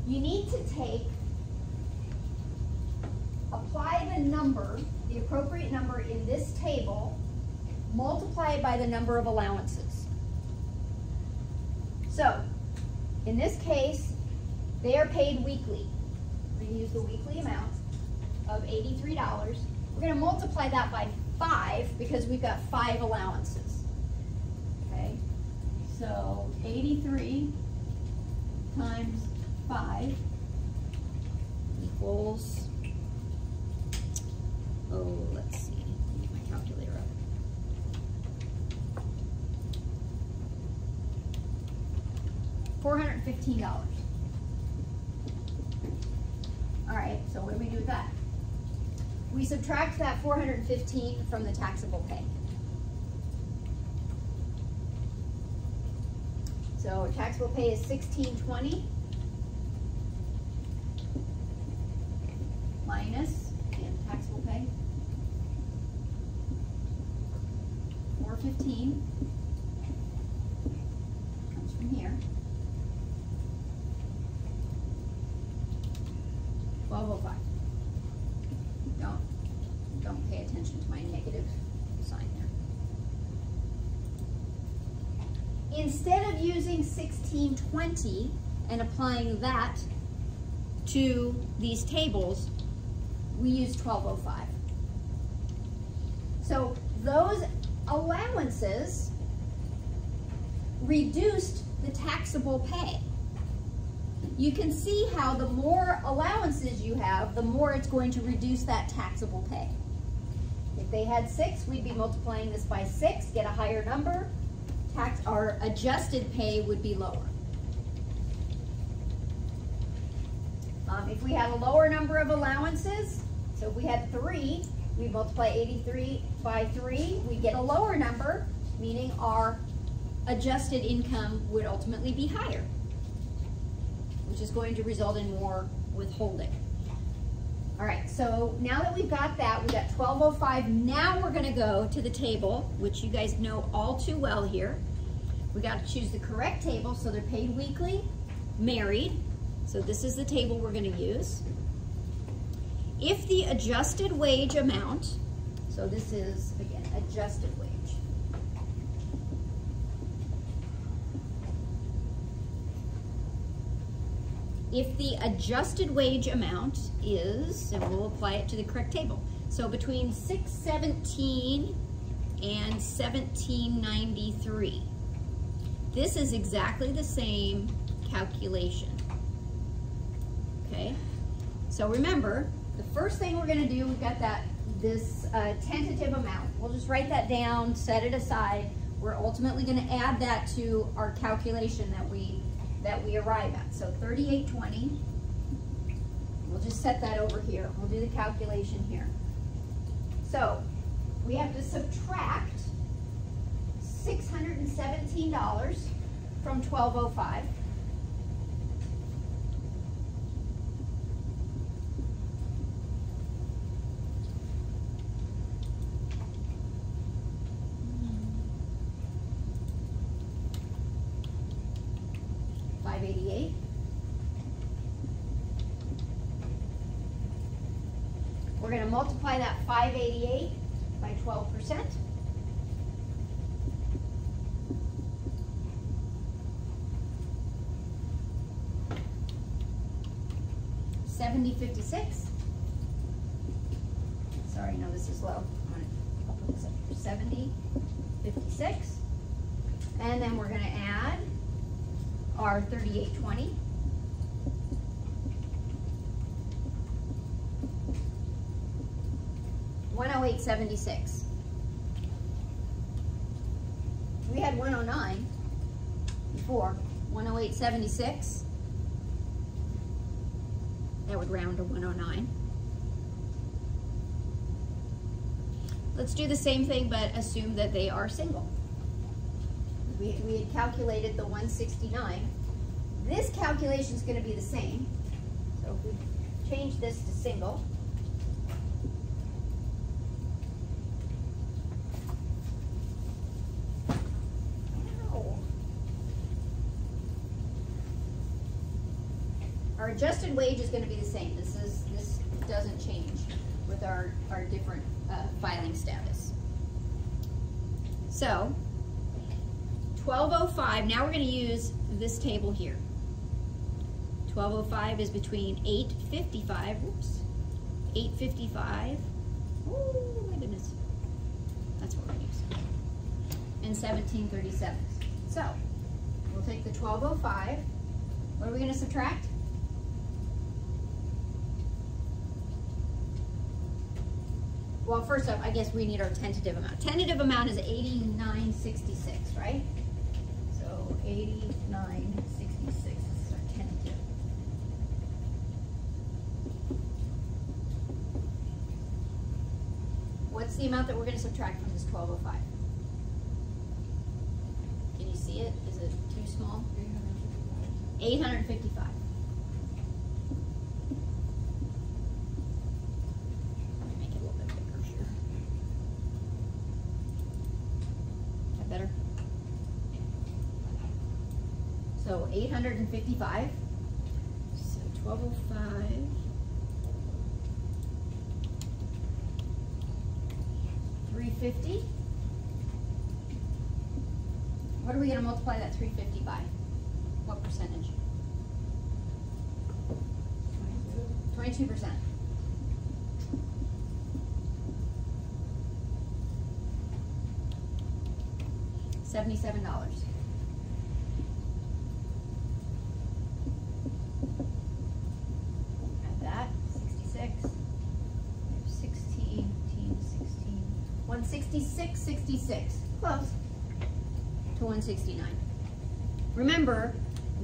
you need to apply the number, the appropriate number in this table, multiply it by the number of allowances. So, in this case, they are paid weekly. We're going to use the weekly amount of $83. We're going to multiply that by 5 because we've got 5 allowances. Okay, so 83 times 5 equals, oh, let's see, let me get my calculator up. $415. All right, so what do we do with that? We subtract that $415 from the taxable pay. So taxable pay is $1,620 minus taxable pay, $415 comes from here. $1,205. Don't pay attention to my negative sign there. Instead of using $1,620 and applying that to these tables, we use $1,205. So those allowances reduced the taxable pay. You can see how the more allowances you have, the more it's going to reduce that taxable pay. If they had 6, we'd be multiplying this by 6, get a higher number. Our adjusted pay would be lower. If we had a lower number of allowances, so if we had 3, we multiply 83 by 3, we get a lower number, meaning our adjusted income would ultimately be higher, which is going to result in more withholding. All right, so now that we've got that, we've got $1,205. Now we're going to go to the table, which you guys know all too well here. We got to choose the correct table, so they're paid weekly, married. So this is the table we're going to use. If the adjusted wage amount, so this is, again, adjusted wage. if the adjusted wage amount is, and we'll apply it to the correct table, so between 617 and 1793, this is exactly the same calculation. Okay, so remember, the first thing we're going to do, we've got this tentative amount. We'll just write that down, set it aside. We're ultimately going to add that to our calculation that we arrive at. So 3820. We'll just set that over here. We'll do the calculation here. So we have to subtract $617 from 1205. $588. We're going to multiply that 588 by 12%. $70.56. Sorry, no, this is low. I'll put this up here. $70.56. And then we're going to add our 3820. $108.76. We had 109 before. 108.76. That would round to 109. Let's do the same thing, but assume that they are single. We had calculated the 169. This calculation is going to be the same. So if we change this to single, our adjusted wage is going to be the same. This doesn't change with our different filing status. So 1205, now we're going to use this table here. 1205 is between 855, whoops, 855, oh my goodness, that's what we're going to use, and 1737. So we'll take the 1205, what are we going to subtract? Well, first up, I guess we need our tentative amount. Tentative amount is 89.66, right? So 89.66 is our tentative. What's the amount that we're going to subtract from this 1205? Can you see it? Is it too small? 855. Better. So 855. So 1205. 350. What are we going to multiply that 350 by? What percentage? 22%. $77. Add that, 66, 16, 166.66, close to 169. Remember,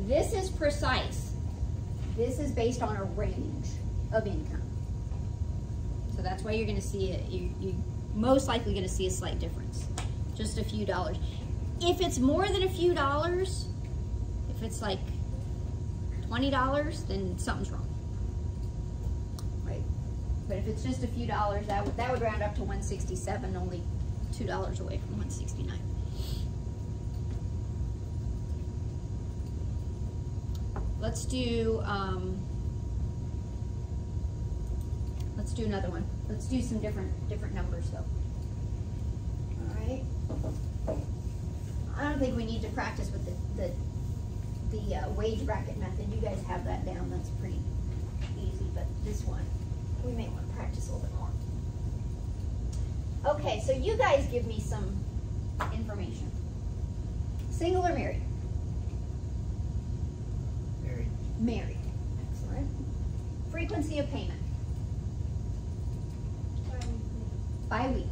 this is precise. This is based on a range of income. So that's why you're going to see it. You're most likely going to see a slight difference, just a few dollars. If it's more than a few dollars, if it's like $20, then something's wrong, right? But if it's just a few dollars, that would round up to 167, only $2 away from 169. Let's do another one. Let's do some different numbers though. All right. I don't think we need to practice with the the wage bracket method. You guys have that down. That's pretty easy, but this one, we may want to practice a little bit more. Okay, so you guys give me some information. Single or married? Married. Married. Excellent. Frequency of payment? Bi-weekly.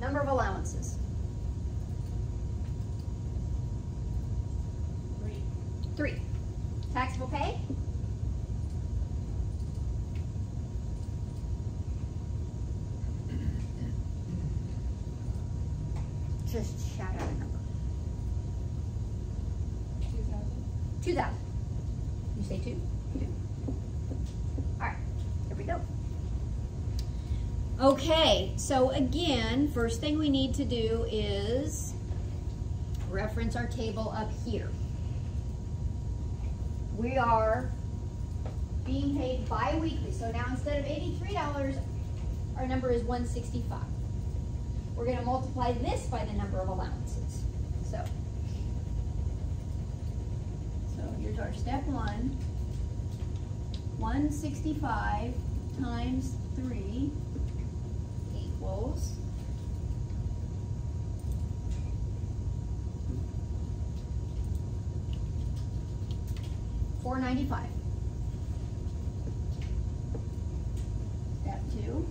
Number of allowances? 3. Taxable pay? Just shout out a number. 2,000. You say 2? 2. All right, here we go. Okay, so again, first thing we need to do is reference our table up here. We are being paid bi-weekly. So now instead of $83, our number is $165. We're going to multiply this by the number of allowances. So here's our step 1. 165 times 3 equals $495. Step 2,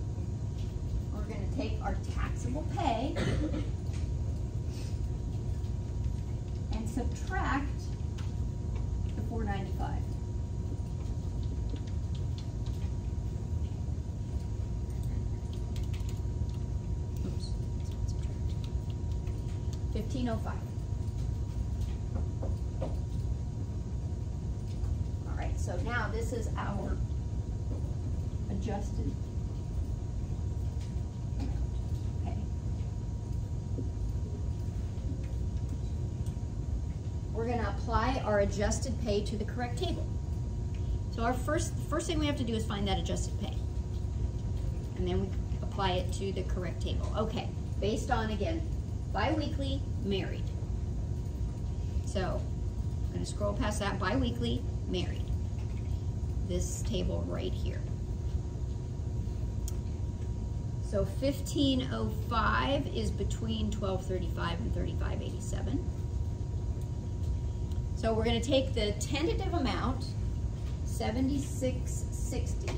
we're going to take our taxable pay and subtract the $495. Oops, $1,505. So now this is our adjusted amount. Okay. We're going to apply our adjusted pay to the correct table. So our first thing we have to do is find that adjusted pay. And then we apply it to the correct table. Okay, based on, again, bi-weekly, married. So I'm going to scroll past that, bi-weekly, married. This table right here. So 1505 is between 1235 and 3587. So we're going to take the tentative amount, 7660.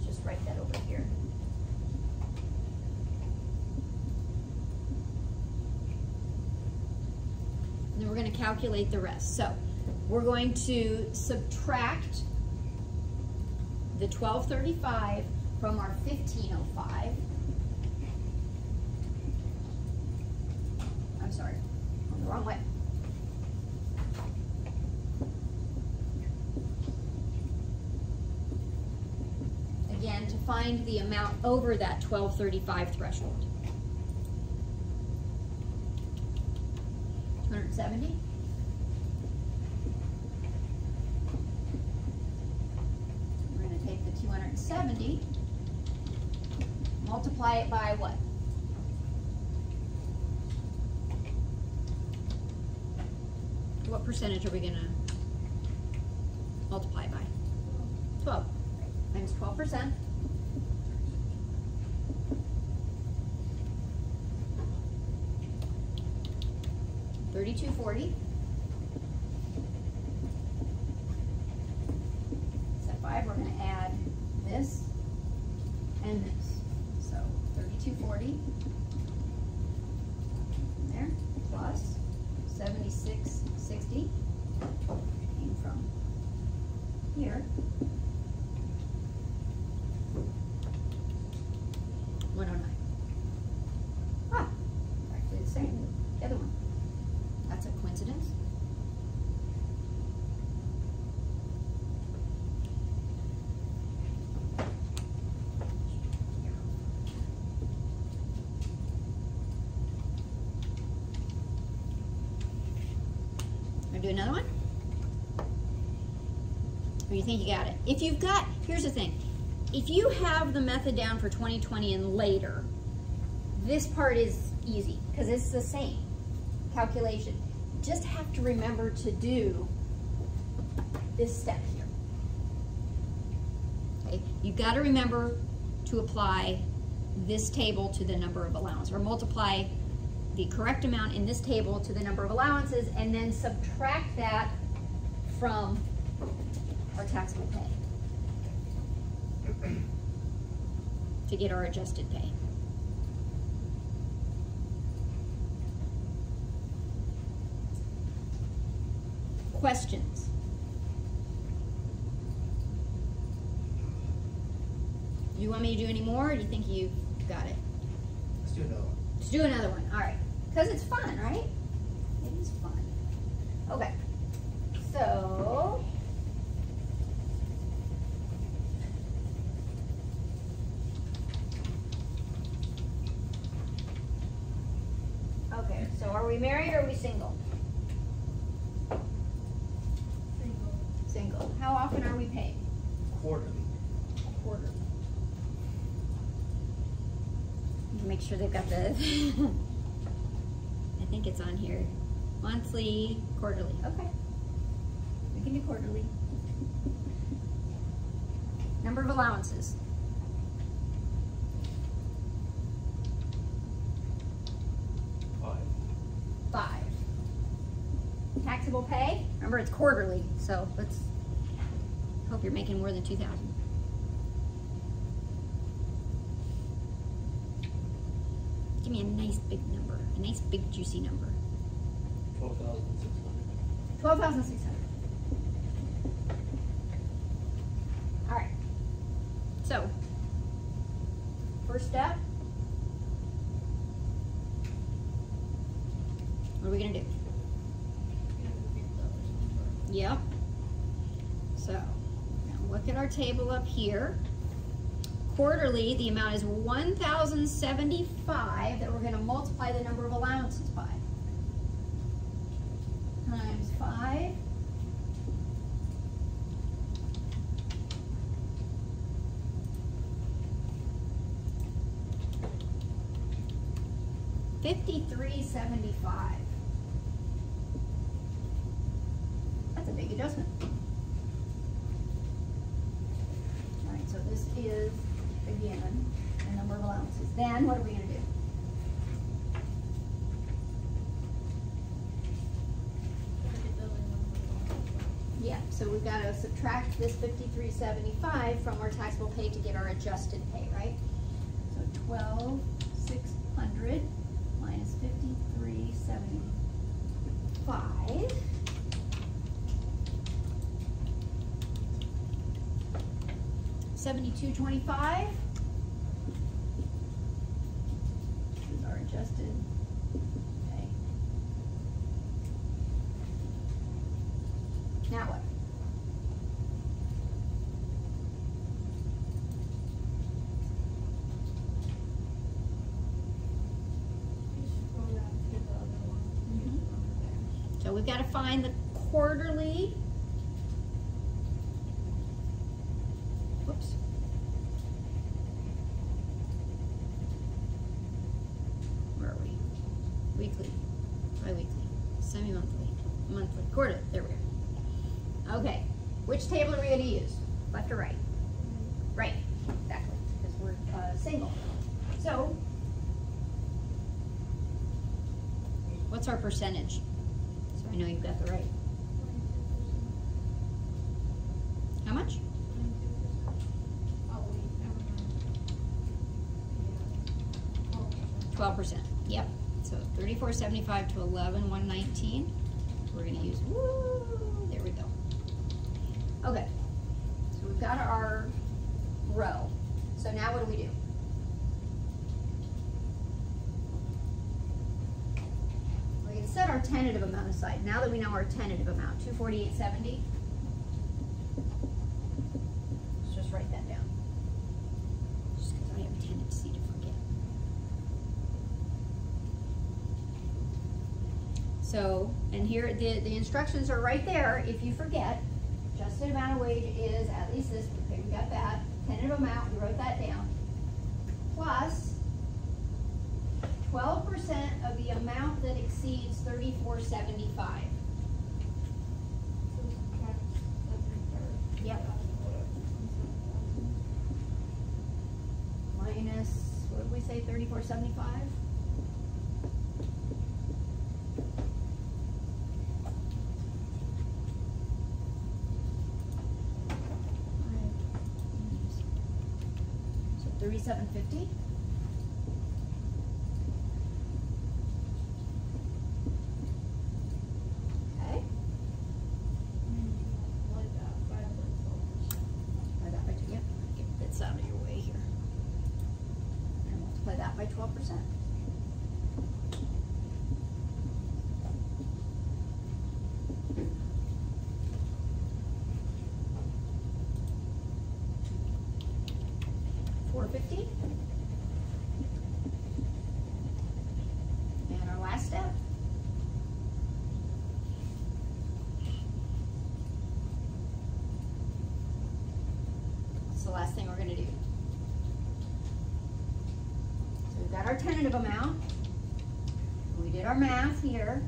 Just write that over here. And then we're going to calculate the rest. So we're going to subtract the 1235 from our 1505. I'm sorry, I'm the wrong way. Again, to find the amount over that 1235 threshold. 270. We're going to take the 270, multiply it by what? What percentage are we going to multiply by? 12. Times 12%. $32.40. Step 5, we're going to add this and this. So $32.40 there, plus $76.60 came from here. 109. Ah, actually the same. The other one. That's a coincidence. Want to do another one? Or you think you got it? If you've got, here's the thing. If you have the method down for 2020 and later, this part is easy because it's the same calculation. Just have to remember to do this step here. Okay, you've got to remember to apply this table to the number of allowances, or multiply the correct amount in this table to the number of allowances, and then subtract that from our taxable pay to get our adjusted pay. Questions? Do you want me to do any more, or do you think you've got it? Let's do another one. Let's do another one. All right. Because it's fun, right? It is fun. Okay. So, okay. So are we married or are we single? Single. Single. How often are we paid? Quarterly. Quarterly. Make sure they've got the, I think it's on here. Monthly, quarterly. Okay. We can do quarterly. Number of allowances. 5. Taxable pay. Remember, it's quarterly, so let's hope you're making more than 2,000. Give me a nice big number, a nice big juicy number. 12,600. 12,600. All right. So, first step. What are we gonna do? Yep. So, now look at our table up here. Quarterly, the amount is 1,075 that we're going to multiply the number of allowances by. Times 5. $53.75. That's a big adjustment. All right, so this is, again, the number of allowances. Then what are we going to do? Yeah, so we've got to subtract this $53.75 from our taxable pay to get our adjusted pay, right? So 12,600 minus 53.75. $72.25 is our adjusted pay. Now what? So we've got to find the quarterly. Whoops. Where are we? Weekly, bi-weekly, semi-monthly, monthly, quarterly. There we go. Okay. Which table are we going to use? Left or right? Right. Exactly. Because we're single. So, what's our percentage? So I know you've got the right. How much? 12%. Yep. So 34.75 to 11,119. We're going to use. Woo! There we go. Okay. So we've got our row. So now what do we do? We're going to set our tentative amount aside. Now that we know our tentative amount, 248.70. Let's just write that down. Just because I have a tendency to forget. So, and here the instructions are right there. If you forget, adjusted amount of wage is at least this. Okay, we got that. Tentative amount, we wrote that down. Plus 12% of the amount that exceeds $34.75. Yep. Minus, what did we say, $34.75? So $37.50. Okay. Multiply that by 2. Yep. Get bits out of your way here. And multiply that by 12%. $450. And our last step. What's the last thing we're going to do? So we've got our tentative amount. We did our math here.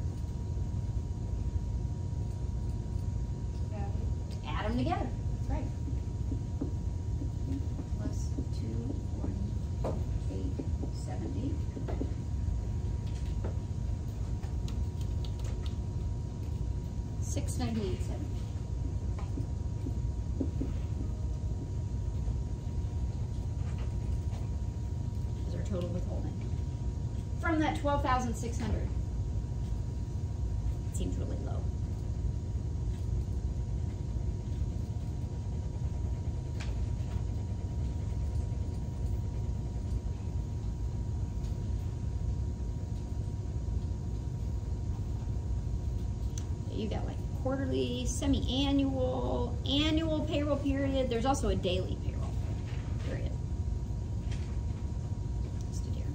Add them together. That's right. Plus 248.70. $698.70 is our total withholding from that $12,600. It seems really low. You got like quarterly, semi-annual, annual payroll period. There's also a daily payroll period. Listed here.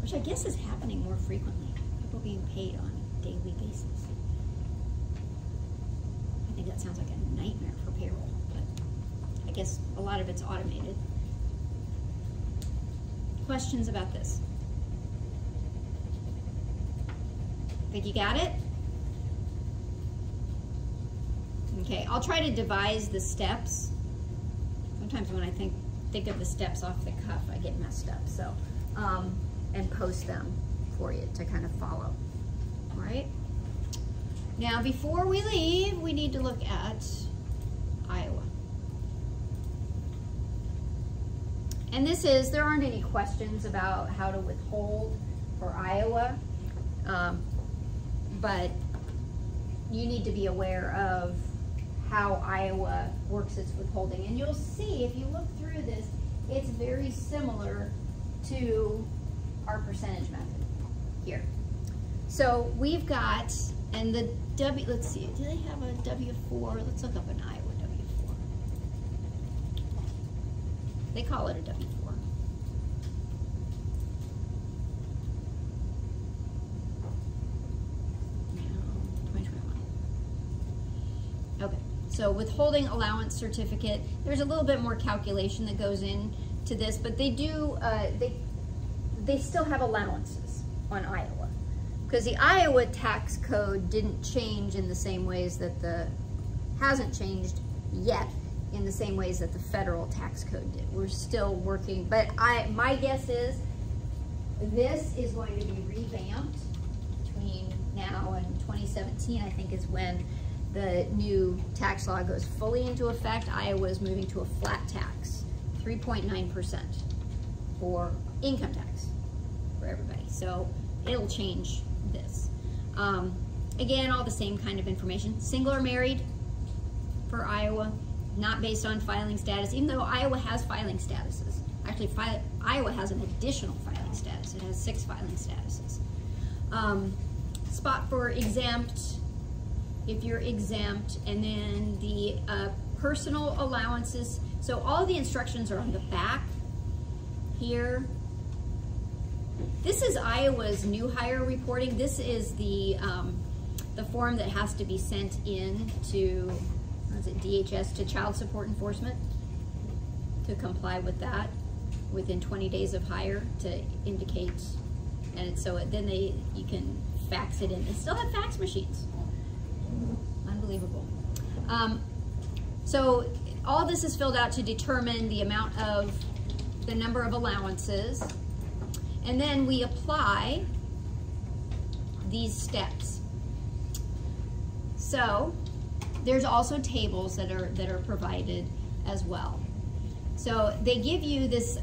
Which I guess is happening more frequently. People being paid on a daily basis. I think that sounds like a nightmare for payroll, but I guess a lot of it's automated. Questions about this? Think you got it? Okay, I'll try to devise the steps. Sometimes when I think of the steps off the cuff, I get messed up. So, and post them for you to kind of follow. All right. Now, before we leave, we need to look at Iowa. And this is, there aren't any questions about how to withhold for Iowa. But you need to be aware of how Iowa works its withholding. And you'll see, if you look through this, it's very similar to our percentage method here. So we've got, and the let's see, do they have a W-4? Let's look up an Iowa W-4. They call it a W-4. Okay, so withholding allowance certificate, there's a little bit more calculation that goes into this, but they do, they still have allowances on Iowa, because the Iowa tax code didn't change in the same ways that hasn't changed yet in the same ways that the federal tax code did. We're still working, but my guess is this is going to be revamped between now and 2017, I think, is when the new tax law goes fully into effect. Iowa is moving to a flat tax, 3.9% for income tax for everybody. So it'll change this. Again, all the same kind of information. Single or married for Iowa, not based on filing status, even though Iowa has filing statuses. Actually, Iowa has an additional filing status. It has 6 filing statuses. Spot for exempt, if you're exempt, and then the personal allowances. So all the instructions are on the back here. This is Iowa's new hire reporting. This is the form that has to be sent in to, what is it, DHS, to Child Support Enforcement, to comply with that. within 20 days of hire to indicate, and so then you can fax it in. They still have fax machines. Unbelievable. So all this is filled out to determine the amount of the number of allowances, and then we apply these steps. So there's also tables that are provided as well. So they give you this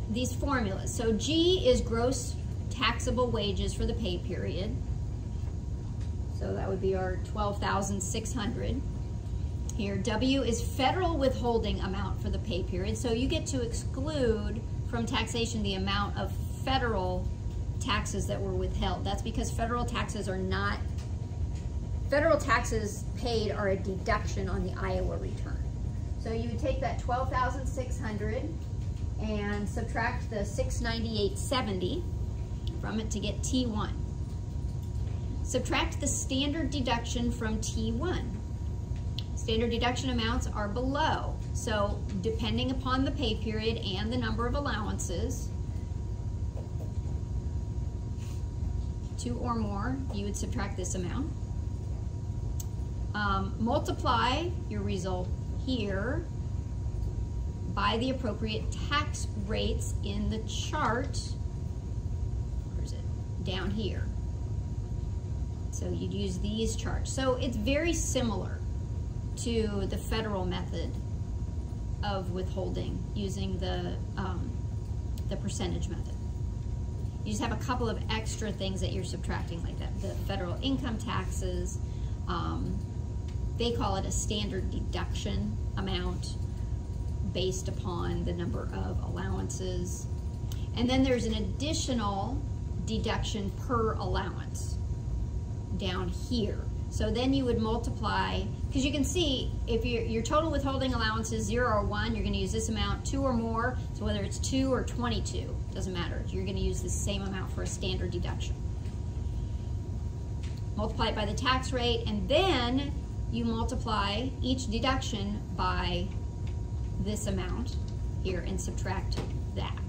these formulas. So G is gross taxable wages for the pay period. So that would be our 12,600. Here, W is federal withholding amount for the pay period. So you get to exclude from taxation the amount of federal taxes that were withheld. That's because federal taxes paid are a deduction on the Iowa return. So you would take that 12,600 and subtract the 698.70 from it to get T1. Subtract the standard deduction from T1. Standard deduction amounts are below. So depending upon the pay period and the number of allowances, 2 or more, you would subtract this amount. Multiply your result here by the appropriate tax rates in the chart. Where is it? Down here. So you'd use these charts. So it's very similar to the federal method of withholding using the percentage method. You just have a couple of extra things that you're subtracting like that. The federal income taxes, they call it a standard deduction amount based upon the number of allowances. And then there's an additional deduction per allowance down here. So then you would multiply, because you can see if your total withholding allowance is 0 or 1, you're going to use this amount, 2 or more. So whether it's 2 or 22, doesn't matter. You're going to use the same amount for a standard deduction. Multiply it by the tax rate, and then you multiply each deduction by this amount here and subtract that.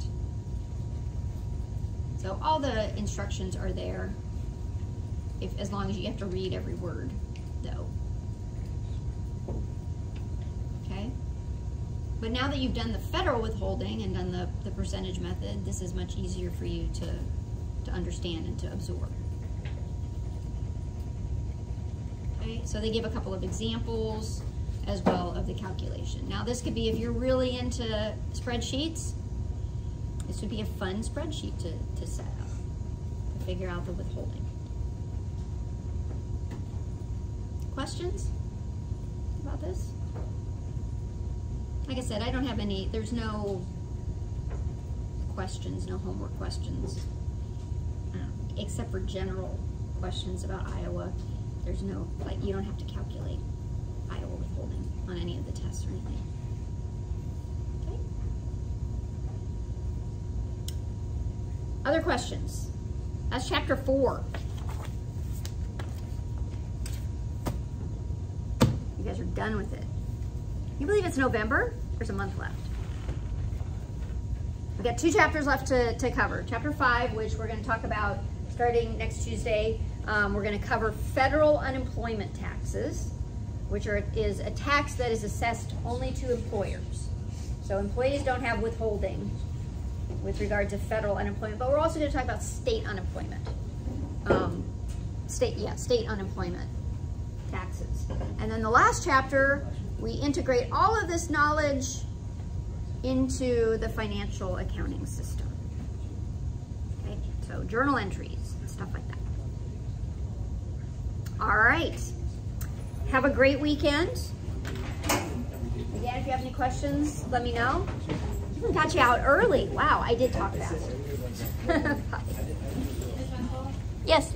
So all the instructions are there, as long as you have to read every word, though. Okay? But now that you've done the federal withholding and done the percentage method, this is much easier for you to understand and to absorb. Okay? So they give a couple of examples as well of the calculation. Now this could be, if you're really into spreadsheets, this would be a fun spreadsheet to set up, to figure out the withholding. Questions about this? Like I said, I don't have any, there's no questions, no homework questions, except for general questions about Iowa. There's no, like, you don't have to calculate Iowa withholding on any of the tests or anything. Okay. Other questions? That's chapter 4. You guys are done with it. You believe it's November? There's a month left. We've got 2 chapters left to cover. Chapter 5, which we're going to talk about starting next Tuesday. We're going to cover federal unemployment taxes, which is a tax that is assessed only to employers. So employees don't have withholding with regard to federal unemployment, but we're also going to talk about state unemployment. State unemployment taxes. And then the last chapter, we integrate all of this knowledge into the financial accounting system. Okay, so journal entries and stuff like that. All right. Have a great weekend. Again, if you have any questions, let me know. Got you out early. Wow, I did talk fast. Bye. Yes.